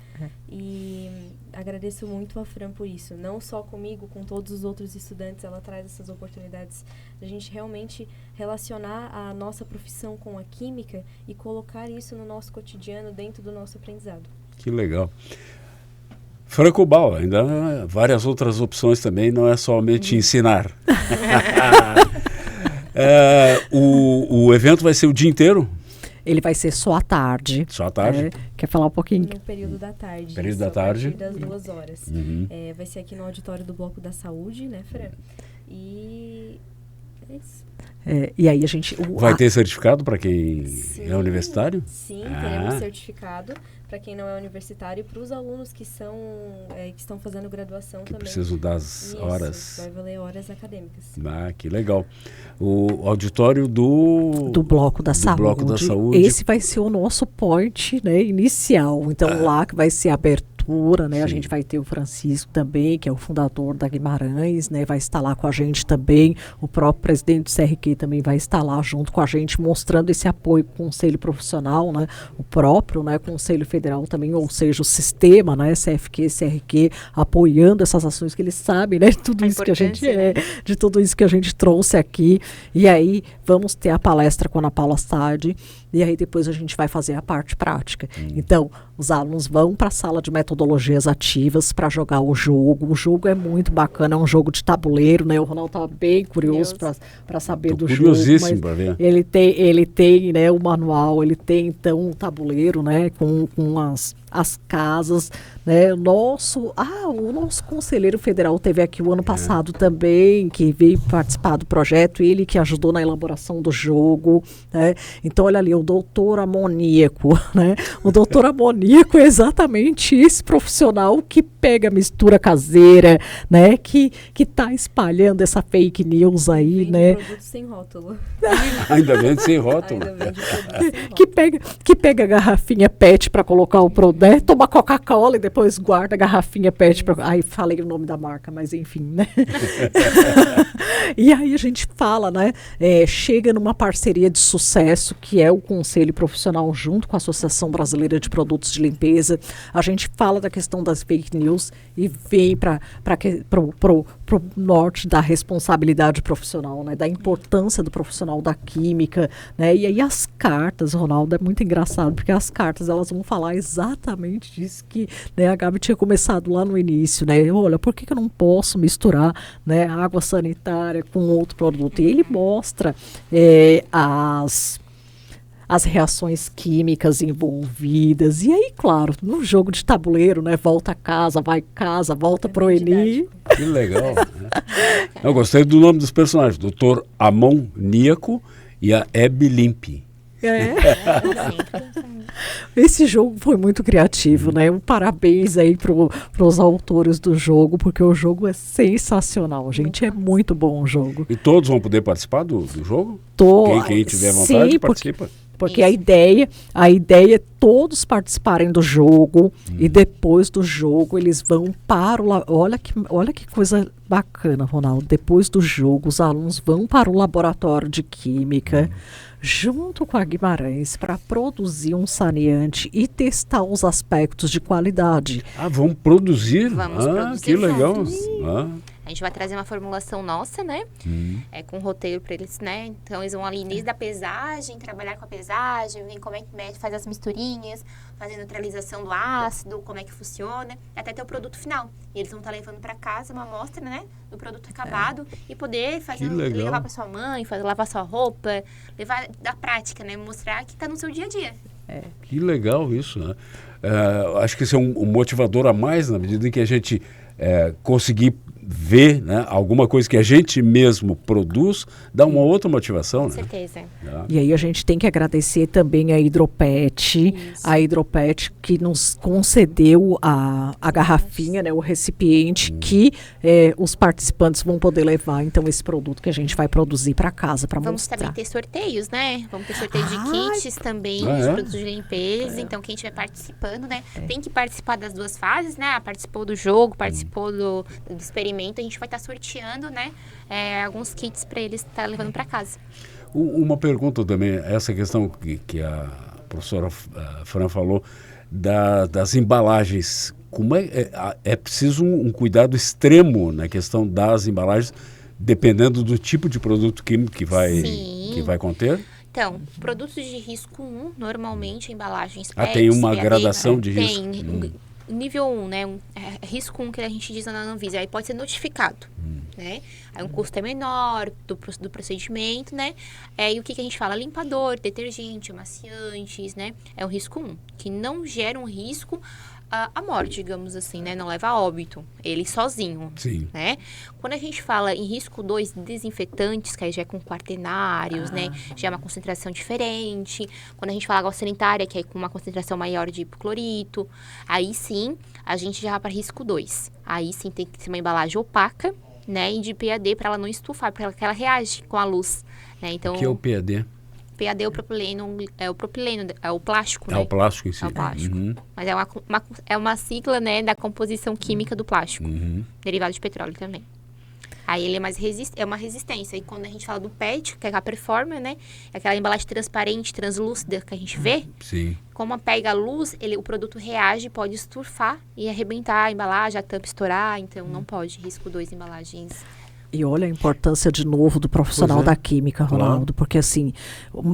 Speaker 4: E agradeço muito a Fran por isso. Não só comigo, com todos os outros estudantes, ela traz essas oportunidades da gente realmente relacionar a nossa profissão com a química e colocar isso no nosso cotidiano, dentro do nosso aprendizado. Que
Speaker 1: legal. Francobal, ainda há várias outras opções também, não é somente ensinar. O evento vai ser o dia inteiro?
Speaker 2: Ele vai ser só à tarde.
Speaker 1: Só à tarde?
Speaker 2: Quer falar um pouquinho?
Speaker 4: No período da tarde.
Speaker 1: Período da tarde.
Speaker 4: A partir das 2 horas. Vai ser aqui no auditório do Bloco da Saúde, né, Fran? E é isso.
Speaker 2: E aí a gente...
Speaker 1: Vai ter certificado para quem é universitário?
Speaker 4: Sim, teremos certificado para quem não é universitário e para os alunos que estão fazendo graduação
Speaker 1: que
Speaker 4: também.
Speaker 1: Precisam das horas.
Speaker 4: Vai valer horas acadêmicas.
Speaker 1: Que legal. O auditório do
Speaker 2: Bloco da Saúde.
Speaker 1: Bloco da Saúde.
Speaker 2: Esse vai ser o nosso point, né, inicial. Então lá que vai ser aberto, né? A gente vai ter o Francisco também, que é o fundador da Guimarães, né? Vai estar lá com a gente também. O próprio presidente do CRQ também vai estar lá junto com a gente, mostrando esse apoio ao Conselho Profissional, né? O próprio, né, Conselho Federal também, ou seja, o sistema, né, CFQ, CRQ, apoiando essas ações que eles sabem, né? De tudo isso que a gente de tudo isso que a gente trouxe aqui. E aí vamos ter a palestra com a Ana Paula Sade. E aí depois a gente vai fazer a parte prática. Então, os alunos vão para a sala de metodologias ativas para jogar o jogo. O jogo é muito bacana, é um jogo de tabuleiro, né? O Ronaldo estava bem curioso para saber do jogo.
Speaker 1: Curiosíssimo para ver.
Speaker 2: Ele tem, né, o manual, ele tem então um tabuleiro, né, com as casas, né? O nosso conselheiro federal teve aqui o ano passado também, que veio participar do projeto, ele que ajudou na elaboração do jogo, né? Então, olha ali, o doutor amoníaco, né? O doutor amoníaco é exatamente esse profissional que pega a mistura caseira, né? Que tá espalhando essa fake news aí,
Speaker 4: vende,
Speaker 2: né?
Speaker 4: Produto sem rótulo.
Speaker 1: Ainda vende sem rótulo.
Speaker 2: Que pega a garrafinha PET para colocar o produto, né? Toma Coca-Cola e depois guarda a garrafinha PET. Aí falei o nome da marca, mas enfim, né? E aí a gente fala, né? Chega numa parceria de sucesso, que é o Conselho Profissional junto com a Associação Brasileira de Produtos de Limpeza. A gente fala da questão das fake news e vem para o norte da responsabilidade profissional, né? Da importância do profissional da química, né? E aí as cartas, Ronaldo, é muito engraçado, porque as cartas elas vão falar exatamente disso que, né, a Gabi tinha começado lá no início, né? Olha, por que eu não posso misturar, né, água sanitária com outro produto? E ele mostra as reações químicas envolvidas. E aí, claro, no jogo de tabuleiro, né? Volta a casa, volta pro Eni.
Speaker 1: Que legal. Né? Eu gostei do nome dos personagens, Dr. Amoníaco e a Hebe Limpe.
Speaker 2: Esse jogo foi muito criativo, né? Um parabéns aí pros autores do jogo, porque o jogo é sensacional, gente. É muito bom o jogo.
Speaker 1: E todos vão poder participar do jogo? Quem tiver vontade, participa.
Speaker 2: Porque a ideia é todos participarem do jogo e depois do jogo eles vão para o... Olha que coisa bacana, Ronaldo. Depois do jogo, os alunos vão para o laboratório de química junto com a Guimarães para produzir um saneante e testar os aspectos de qualidade.
Speaker 1: Vão produzir?
Speaker 3: Vamos produzir.
Speaker 1: Que legal.
Speaker 3: A gente vai trazer uma formulação nossa, né? Com roteiro para eles, né? Então, eles vão ali desde a pesagem, trabalhar com a pesagem, ver como é que mede, faz as misturinhas, fazer a neutralização do ácido, como é que funciona, até ter o produto final. E eles vão estar levando para casa uma amostra, né? Do produto acabado e poder levar para sua mãe, lavar sua roupa, levar da prática, né? Mostrar que está no seu dia a dia.
Speaker 1: Que legal isso, né? Acho que isso é um motivador a mais na medida em que a gente conseguir ver, né, alguma coisa que a gente mesmo produz, dá uma outra motivação.
Speaker 3: Com certeza.
Speaker 2: E aí a gente tem que agradecer também a Hidropet, que nos concedeu a garrafinha, né, o recipiente que os participantes vão poder levar, então, esse produto que a gente vai produzir para casa, para mostrar.
Speaker 3: Vamos também ter sorteios, né? Vamos ter sorteio de kits também, de produtos de limpeza. Então, quem estiver participando, né, tem que participar das duas fases, né? Participou do jogo, participou do experimento. A gente vai estar sorteando, né, alguns kits para eles estar levando para casa.
Speaker 1: Uma pergunta também, essa questão que a professora Fran falou, das embalagens. Como é preciso um cuidado extremo na questão das embalagens, dependendo do tipo de produto químico que vai conter?
Speaker 3: Então, produtos de risco 1, normalmente, embalagens PET,
Speaker 1: tem uma
Speaker 3: PAD,
Speaker 1: gradação de risco?
Speaker 3: Tem. Nível 1, né? Risco 1 que a gente diz na Anvisa, aí pode ser notificado, né? Aí um custo é menor do procedimento, né? E o que a gente fala? Limpador, detergente, amaciantes, né? É o risco 1, que não gera um risco à morte, digamos assim, né? Não leva a óbito, ele sozinho, né? Quando a gente fala em risco 2, desinfetantes, que aí já é com quaternários, né? Já é uma concentração diferente. Quando a gente fala água sanitária, que é com uma concentração maior de hipoclorito, aí sim, a gente já vai para risco 2. Aí sim tem que ser uma embalagem opaca, né? E de PAD para ela não estufar, porque ela reage com a luz, né? Então,
Speaker 1: o que é o PAD?
Speaker 3: PAD é o propileno, é o plástico, né?
Speaker 1: É o plástico em si.
Speaker 3: É o plástico. Mas é uma sigla, né, da composição química do plástico, derivado de petróleo também. Aí ele é uma resistência. E quando a gente fala do PET, que é a Performer, né? É aquela embalagem transparente, translúcida que a gente vê.
Speaker 1: Sim.
Speaker 3: Como pega a luz, o produto reage, pode estufar e arrebentar a embalagem, a tampa estourar. Então, não pode. Risco 2 embalagens.
Speaker 2: E olha a importância, de novo, do profissional da química, Ronaldo, porque assim,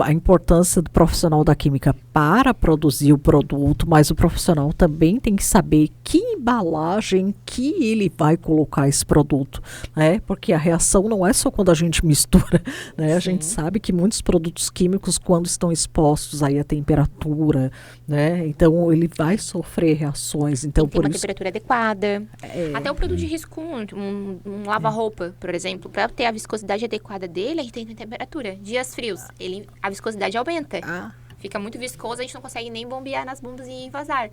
Speaker 2: a importância do profissional da química para produzir o produto, mas o profissional também tem que saber que embalagem que ele vai colocar esse produto, né? Porque a reação não é só quando a gente mistura, né? A gente sabe que muitos produtos químicos, quando estão expostos aí à temperatura, né? Então, ele vai sofrer reações. Então,
Speaker 3: tem uma temperatura adequada. Até o produto de risco, um lava-roupa, por exemplo, para ter a viscosidade adequada dele, a gente tem temperatura. Dias frios, a viscosidade aumenta. Fica muito viscoso, a gente não consegue nem bombear nas bombas e vazar.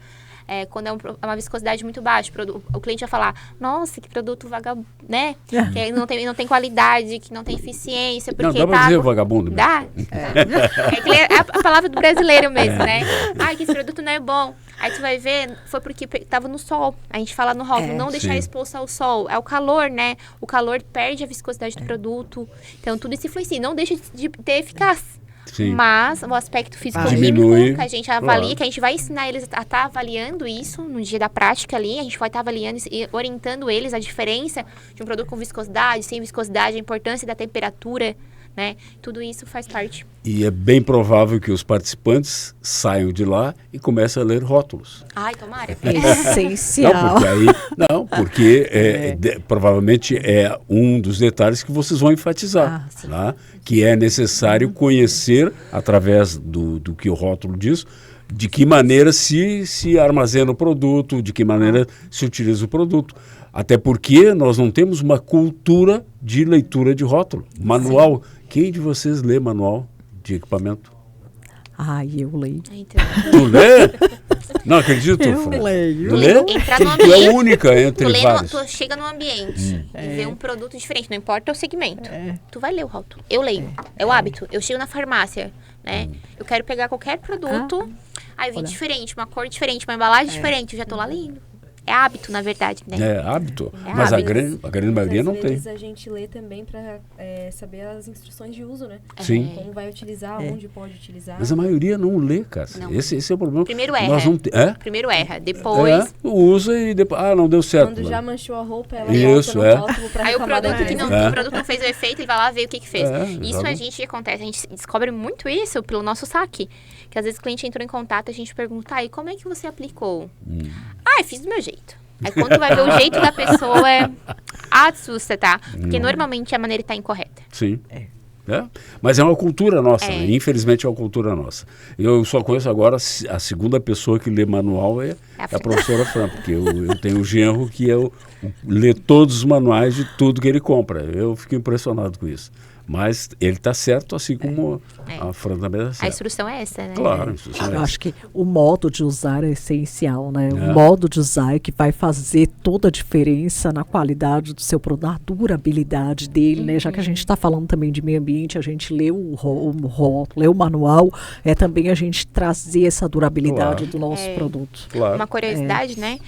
Speaker 3: Quando é uma viscosidade muito baixa, o cliente vai falar, nossa, que produto vagabundo, né? Que não tem qualidade, que não tem eficiência. Porque
Speaker 1: não, dá pra dizer vagabundo.
Speaker 3: Dá? É a palavra do brasileiro mesmo, né? Que esse produto não é bom. Aí tu vai ver, foi porque estava no sol. A gente fala no rótulo, não deixar exposto ao sol. É o calor, né? O calor perde a viscosidade do produto. Então, tudo isso influencia. Não deixa de ter eficácia.
Speaker 1: Sim.
Speaker 3: Mas o aspecto físico-químico que a gente avalia, que a gente vai ensinar eles a estar avaliando isso no dia da prática ali, a gente vai estar avaliando e orientando eles a diferença de um produto com viscosidade, sem viscosidade, a importância da temperatura né? Tudo isso faz parte.
Speaker 1: E é bem provável que os participantes saiam de lá e comecem a ler rótulos.
Speaker 3: Ai, tomara.
Speaker 2: Essencial.
Speaker 1: Porque provavelmente é um dos detalhes que vocês vão enfatizar, tá? Que é necessário conhecer, através do que o rótulo diz, de que maneira se armazena o produto, de que maneira se utiliza o produto. Até porque nós não temos uma cultura de leitura de rótulo. Manual. Quem de vocês lê manual de equipamento?
Speaker 2: Eu leio.
Speaker 3: Então,
Speaker 1: Tu lê? Não acredito.
Speaker 2: Eu leio.
Speaker 1: Tu lê?
Speaker 3: Entrar no
Speaker 1: Tu é
Speaker 3: ambiente.
Speaker 1: única entre vários.
Speaker 3: Tu chega no ambiente e vê um produto diferente, não importa o segmento. Tu vai ler o rótulo. Eu leio. É o hábito. Eu chego na farmácia, né? Eu quero pegar qualquer produto, aí vi diferente, uma cor diferente, uma embalagem diferente, eu já tô lá lendo. É hábito, na verdade, né?
Speaker 1: É hábito.
Speaker 3: É
Speaker 1: Mas
Speaker 3: hábito.
Speaker 1: a grande maioria não
Speaker 4: Às
Speaker 1: tem.
Speaker 4: vezes a gente lê também para saber as instruções de uso, né?
Speaker 1: Sim.
Speaker 4: Como vai utilizar, onde pode utilizar.
Speaker 1: Mas a maioria não lê, cara.
Speaker 3: Não.
Speaker 1: Esse é o problema.
Speaker 3: Primeiro
Speaker 1: Nós
Speaker 3: erra.
Speaker 1: não
Speaker 3: Primeiro erra, depois...
Speaker 1: usa e depois... não deu certo.
Speaker 4: Quando já manchou a roupa, ela
Speaker 1: Isso,
Speaker 4: volta no rótulo pra
Speaker 3: Aí o
Speaker 4: reclamar da
Speaker 3: produto,
Speaker 4: empresa.
Speaker 3: o produto não fez o efeito, ele vai lá ver o que fez. Isso
Speaker 1: exato.
Speaker 3: a gente acontece, a gente descobre muito isso pelo nosso saque. Que às vezes o cliente entrou em contato, a gente pergunta, e como é que você aplicou? Fiz do meu jeito. Aí quando tu vai ver o jeito da pessoa, assusta, tá? Porque normalmente a maneira está incorreta.
Speaker 1: Sim. Mas é uma cultura nossa, né? Infelizmente é uma cultura nossa. Eu só conheço agora a segunda pessoa que lê manual é a professora Fran, porque eu tenho um genro que lê todos os manuais de tudo que ele compra. Eu fico impressionado com isso. Mas ele está certo, assim como a Fran também está certa.
Speaker 3: A instrução é essa, né?
Speaker 1: Claro, a instrução é
Speaker 2: Eu
Speaker 1: essa.
Speaker 2: acho que o modo de usar é essencial, né? O modo de usar é que vai fazer toda a diferença na qualidade do seu produto, na durabilidade dele, né? Já que a gente está falando também de meio ambiente, a gente lê o rótulo, lê o manual, é também a gente trazer essa durabilidade do nosso produto.
Speaker 1: Claro.
Speaker 3: Uma curiosidade, né?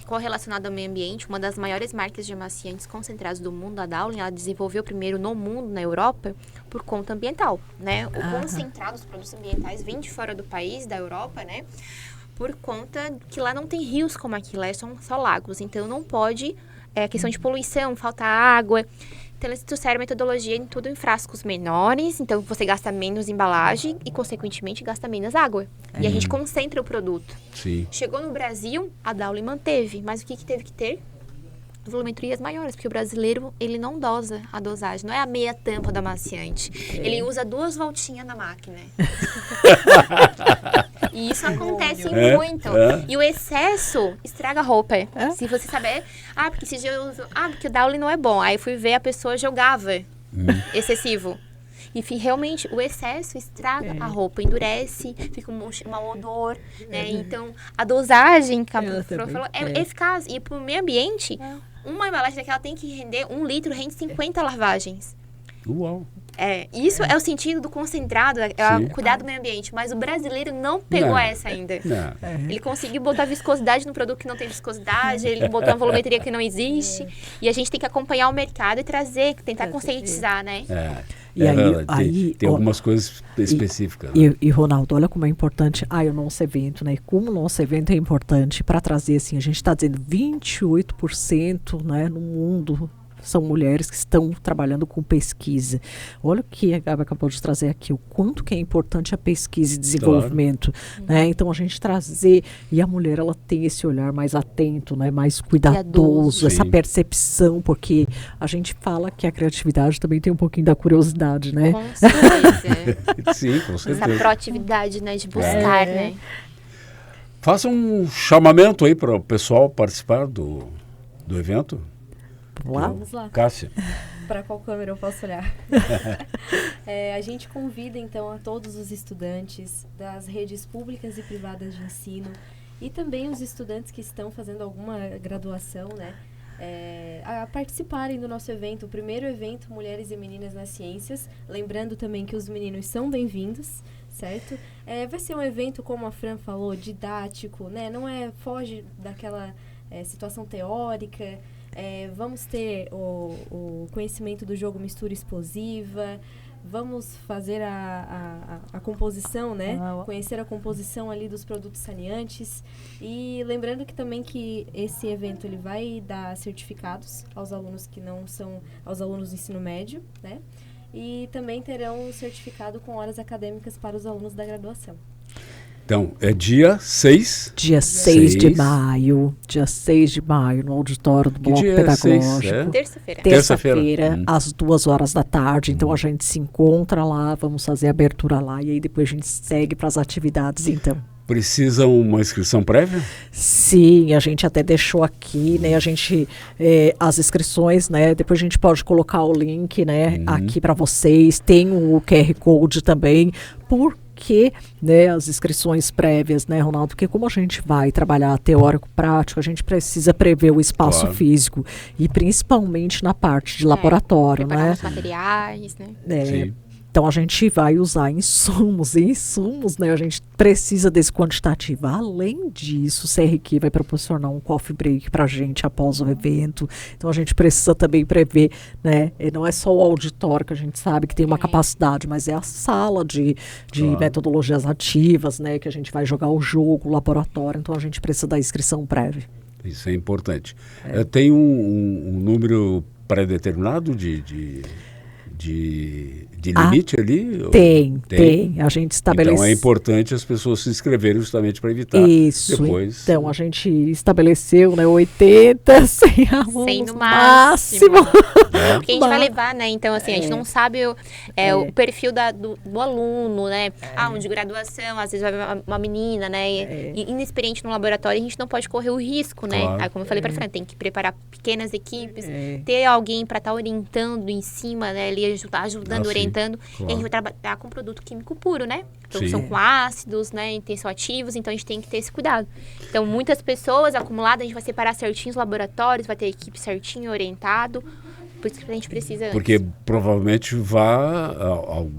Speaker 3: Correlacionada ao meio ambiente, uma das maiores marcas de amaciantes concentrados do mundo, a Dowling, ela desenvolveu primeiro no mundo, na Europa, por conta ambiental, né? O concentrado dos produtos ambientais vem de fora do país, da Europa, né? Por conta que lá não tem rios como aqui, lá são só lagos, então não pode, questão de poluição, falta água. Então eles trouxeram a metodologia em tudo em frascos menores, então você gasta menos embalagem e, consequentemente, gasta menos água. E a gente concentra o produto.
Speaker 1: Sim.
Speaker 3: Chegou no Brasil, a Dowling manteve, mas o que teve que ter? Volumetrias maiores, porque o brasileiro, ele não dosa a dosagem, não é a meia tampa do amaciante. Ele usa 2 voltinhas na máquina. E isso acontece muito. E o excesso estraga a roupa. Se você saber, porque esse dia eu uso, porque o Dowling não é bom. Aí eu fui ver, a pessoa jogava excessivo. E realmente o excesso estraga a roupa, endurece, fica um mau odor, né? Então, a dosagem que a professora falou é eficaz. E para o meio ambiente, uma embalagem daquela tem que render 1 litro, rende 50 lavagens.
Speaker 1: Uau!
Speaker 3: Isso é o sentido do concentrado, o cuidado do meio ambiente. Mas o brasileiro não pegou essa ainda. Ele conseguiu botar viscosidade no produto que não tem viscosidade, ele botou uma volumetria que não existe. E a gente tem que acompanhar o mercado e tentar conscientizar, né?
Speaker 2: E aí,
Speaker 1: tem algumas coisas específicas.
Speaker 2: E, Ronaldo, olha como é importante o nosso evento, né? Como o nosso evento é importante para trazer, assim, a gente está dizendo 28%, né, no mundo são mulheres que estão trabalhando com pesquisa. Olha o que a Gabi acabou de trazer aqui, o quanto que é importante a pesquisa e desenvolvimento. Né? Então, a gente trazer, e a mulher, ela tem esse olhar mais atento, né? Mais cuidadoso, essa percepção, porque a gente fala que a criatividade também tem um pouquinho da curiosidade, né?
Speaker 3: Com certeza.
Speaker 1: Sim, com certeza.
Speaker 3: Essa proatividade, né, de buscar, né?
Speaker 1: Faça um chamamento aí para o pessoal participar do evento.
Speaker 4: Vamos lá.
Speaker 1: Cássia.
Speaker 4: Para qual câmera eu posso olhar? A gente convida, então, a todos os estudantes das redes públicas e privadas de ensino e também os estudantes que estão fazendo alguma graduação, né, a participarem do nosso evento, o primeiro evento Mulheres e Meninas nas Ciências. Lembrando também que os meninos são bem-vindos, certo? Vai ser um evento, como a Fran falou, didático, né? Não foge daquela situação teórica. Vamos ter o conhecimento do jogo mistura explosiva, vamos fazer a composição, né? Conhecer a composição ali dos produtos saneantes. E lembrando que também que esse evento ele vai dar certificados aos alunos que não são, aos alunos do ensino médio, né? e também terão um certificado com horas acadêmicas para os alunos da graduação.
Speaker 1: Então, é dia 6?
Speaker 2: Dia 6 de maio. Dia 6 de maio, no auditório do Bloco Pedagógico.
Speaker 3: Terça-feira.
Speaker 2: Terça-feira, às 2h da tarde. Então, a gente se encontra lá, vamos fazer a abertura lá. E aí, depois a gente segue para as atividades, então.
Speaker 1: Precisa uma inscrição prévia?
Speaker 2: Sim, a gente até deixou aqui, né? A gente, as inscrições, né? Depois a gente pode colocar o link, né? Aqui para vocês. Tem o QR Code também. Porque, né, as inscrições prévias, né, Ronaldo? Porque como a gente vai trabalhar teórico-prático, a gente precisa prever o espaço físico. E principalmente na parte de laboratório, né?
Speaker 3: Os materiais, né?
Speaker 1: Sim.
Speaker 2: Então, a gente vai usar insumos, né? A gente precisa desse quantitativo. Além disso, o CRQ vai proporcionar um coffee break para a gente após o evento. Então, a gente precisa também prever, né? E não é só o auditório, que a gente sabe que tem uma capacidade, mas é a sala de metodologias ativas, né? Que a gente vai jogar o jogo, o laboratório. Então, a gente precisa da inscrição prévia.
Speaker 1: Isso é importante. Tem um número pré-determinado de limite ali?
Speaker 2: Tem. A gente estabelece.
Speaker 1: Então é importante as pessoas se inscreverem justamente para evitar
Speaker 2: Isso.
Speaker 1: depois.
Speaker 2: Então a gente estabeleceu, né, 80, 100 alunos.
Speaker 3: 100 no máximo. Porque a gente vai levar, né? Então, assim, a gente não sabe o perfil do aluno, né? Um de graduação, às vezes vai uma menina, né? E inexperiente no laboratório, a gente não pode correr o risco, né?
Speaker 1: Claro.
Speaker 3: Aí, como eu falei para frente, tem que preparar pequenas equipes, ter alguém para estar orientando em cima, né? Ali ajudando, orientando.
Speaker 1: Claro.
Speaker 3: E a gente vai trabalhar com produto químico puro, né? Então,
Speaker 1: Sim.
Speaker 3: são com ácidos, né? E são ativos, então a gente tem que ter esse cuidado. Então, muitas pessoas acumuladas, a gente vai separar certinho os laboratórios, vai ter a equipe certinho, orientado. Por isso que a gente precisa...
Speaker 1: Porque provavelmente vá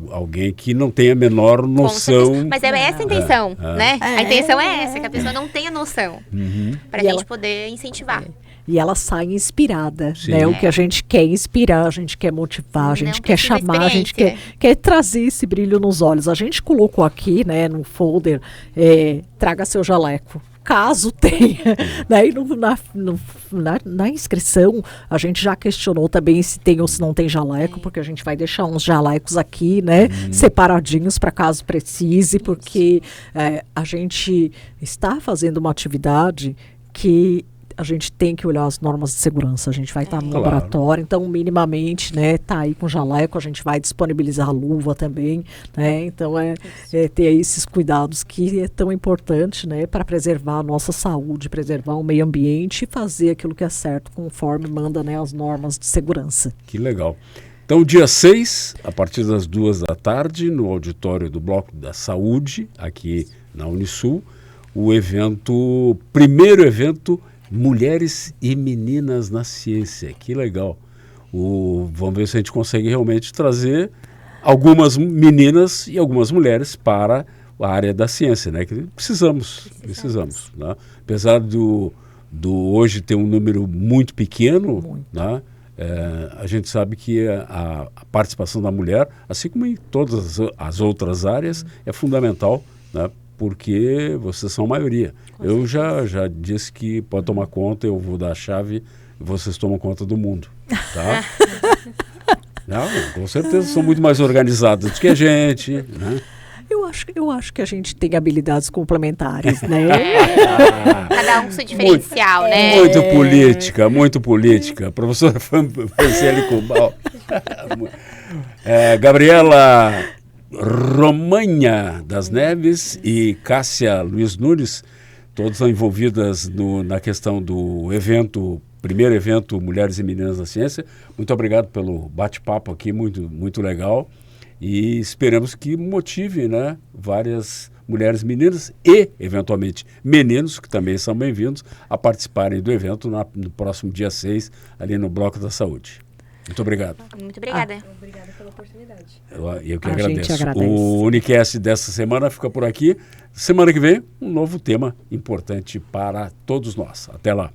Speaker 1: alguém que não tenha a menor noção.
Speaker 3: Mas é essa a intenção, né? A intenção é essa, que a pessoa não tenha noção. Para a gente poder incentivar.
Speaker 2: E ela sai inspirada,
Speaker 1: Sim.
Speaker 2: né? O que a gente quer inspirar, a gente quer motivar, a gente quer chamar, a gente quer trazer esse brilho nos olhos. A gente colocou aqui, né, no folder, traga seu jaleco. Caso tenha, né? E na inscrição, a gente já questionou também se tem ou se não tem jaleco, porque a gente vai deixar uns jalecos aqui, né? Separadinhos para caso precise, porque a gente está fazendo uma atividade que a gente tem que olhar as normas de segurança. A gente vai estar no laboratório, então minimamente, né, tá aí com jaleco, a gente vai disponibilizar a luva também, né? Então ter esses cuidados que é tão importante, né, para preservar a nossa saúde, preservar o meio ambiente e fazer aquilo que é certo conforme manda, né, as normas de segurança.
Speaker 1: Que legal. Então, dia 6, a partir das 2h, no auditório do Bloco da Saúde, aqui na Unisul, o primeiro evento Mulheres e Meninas na Ciência. Que legal. Vamos ver se a gente consegue realmente trazer algumas meninas e algumas mulheres para a área da ciência, né? Que precisamos. Né? Apesar do hoje ter um número muito pequeno, né? A gente sabe que a participação da mulher, assim como em todas as outras áreas, é fundamental, né? Porque vocês são a maioria. Eu já disse que pode tomar conta, eu vou dar a chave e vocês tomam conta do mundo, tá? Não, com certeza são muito mais organizados do que a gente, né?
Speaker 2: Eu acho que a gente tem habilidades complementares, né?
Speaker 3: Cada um com seu diferencial, né?
Speaker 1: Muito política. Professora Franciele Cubal. Gabriela Romanha das Neves e Cássia Luiz Nunes, todas são envolvidas na questão do primeiro evento Mulheres e Meninas na Ciência. Muito obrigado pelo bate-papo aqui, muito, muito legal. E esperamos que motive, né, várias mulheres e meninas e, eventualmente, meninos, que também são bem-vindos, a participarem do evento no próximo dia 6, ali no Bloco da Saúde. Muito obrigado.
Speaker 3: Muito obrigada.
Speaker 4: Obrigada pela oportunidade.
Speaker 1: Eu que
Speaker 2: A
Speaker 1: agradeço.
Speaker 2: gente agradece.
Speaker 1: O Unicast dessa semana fica por aqui. Semana que vem, um novo tema importante para todos nós. Até lá.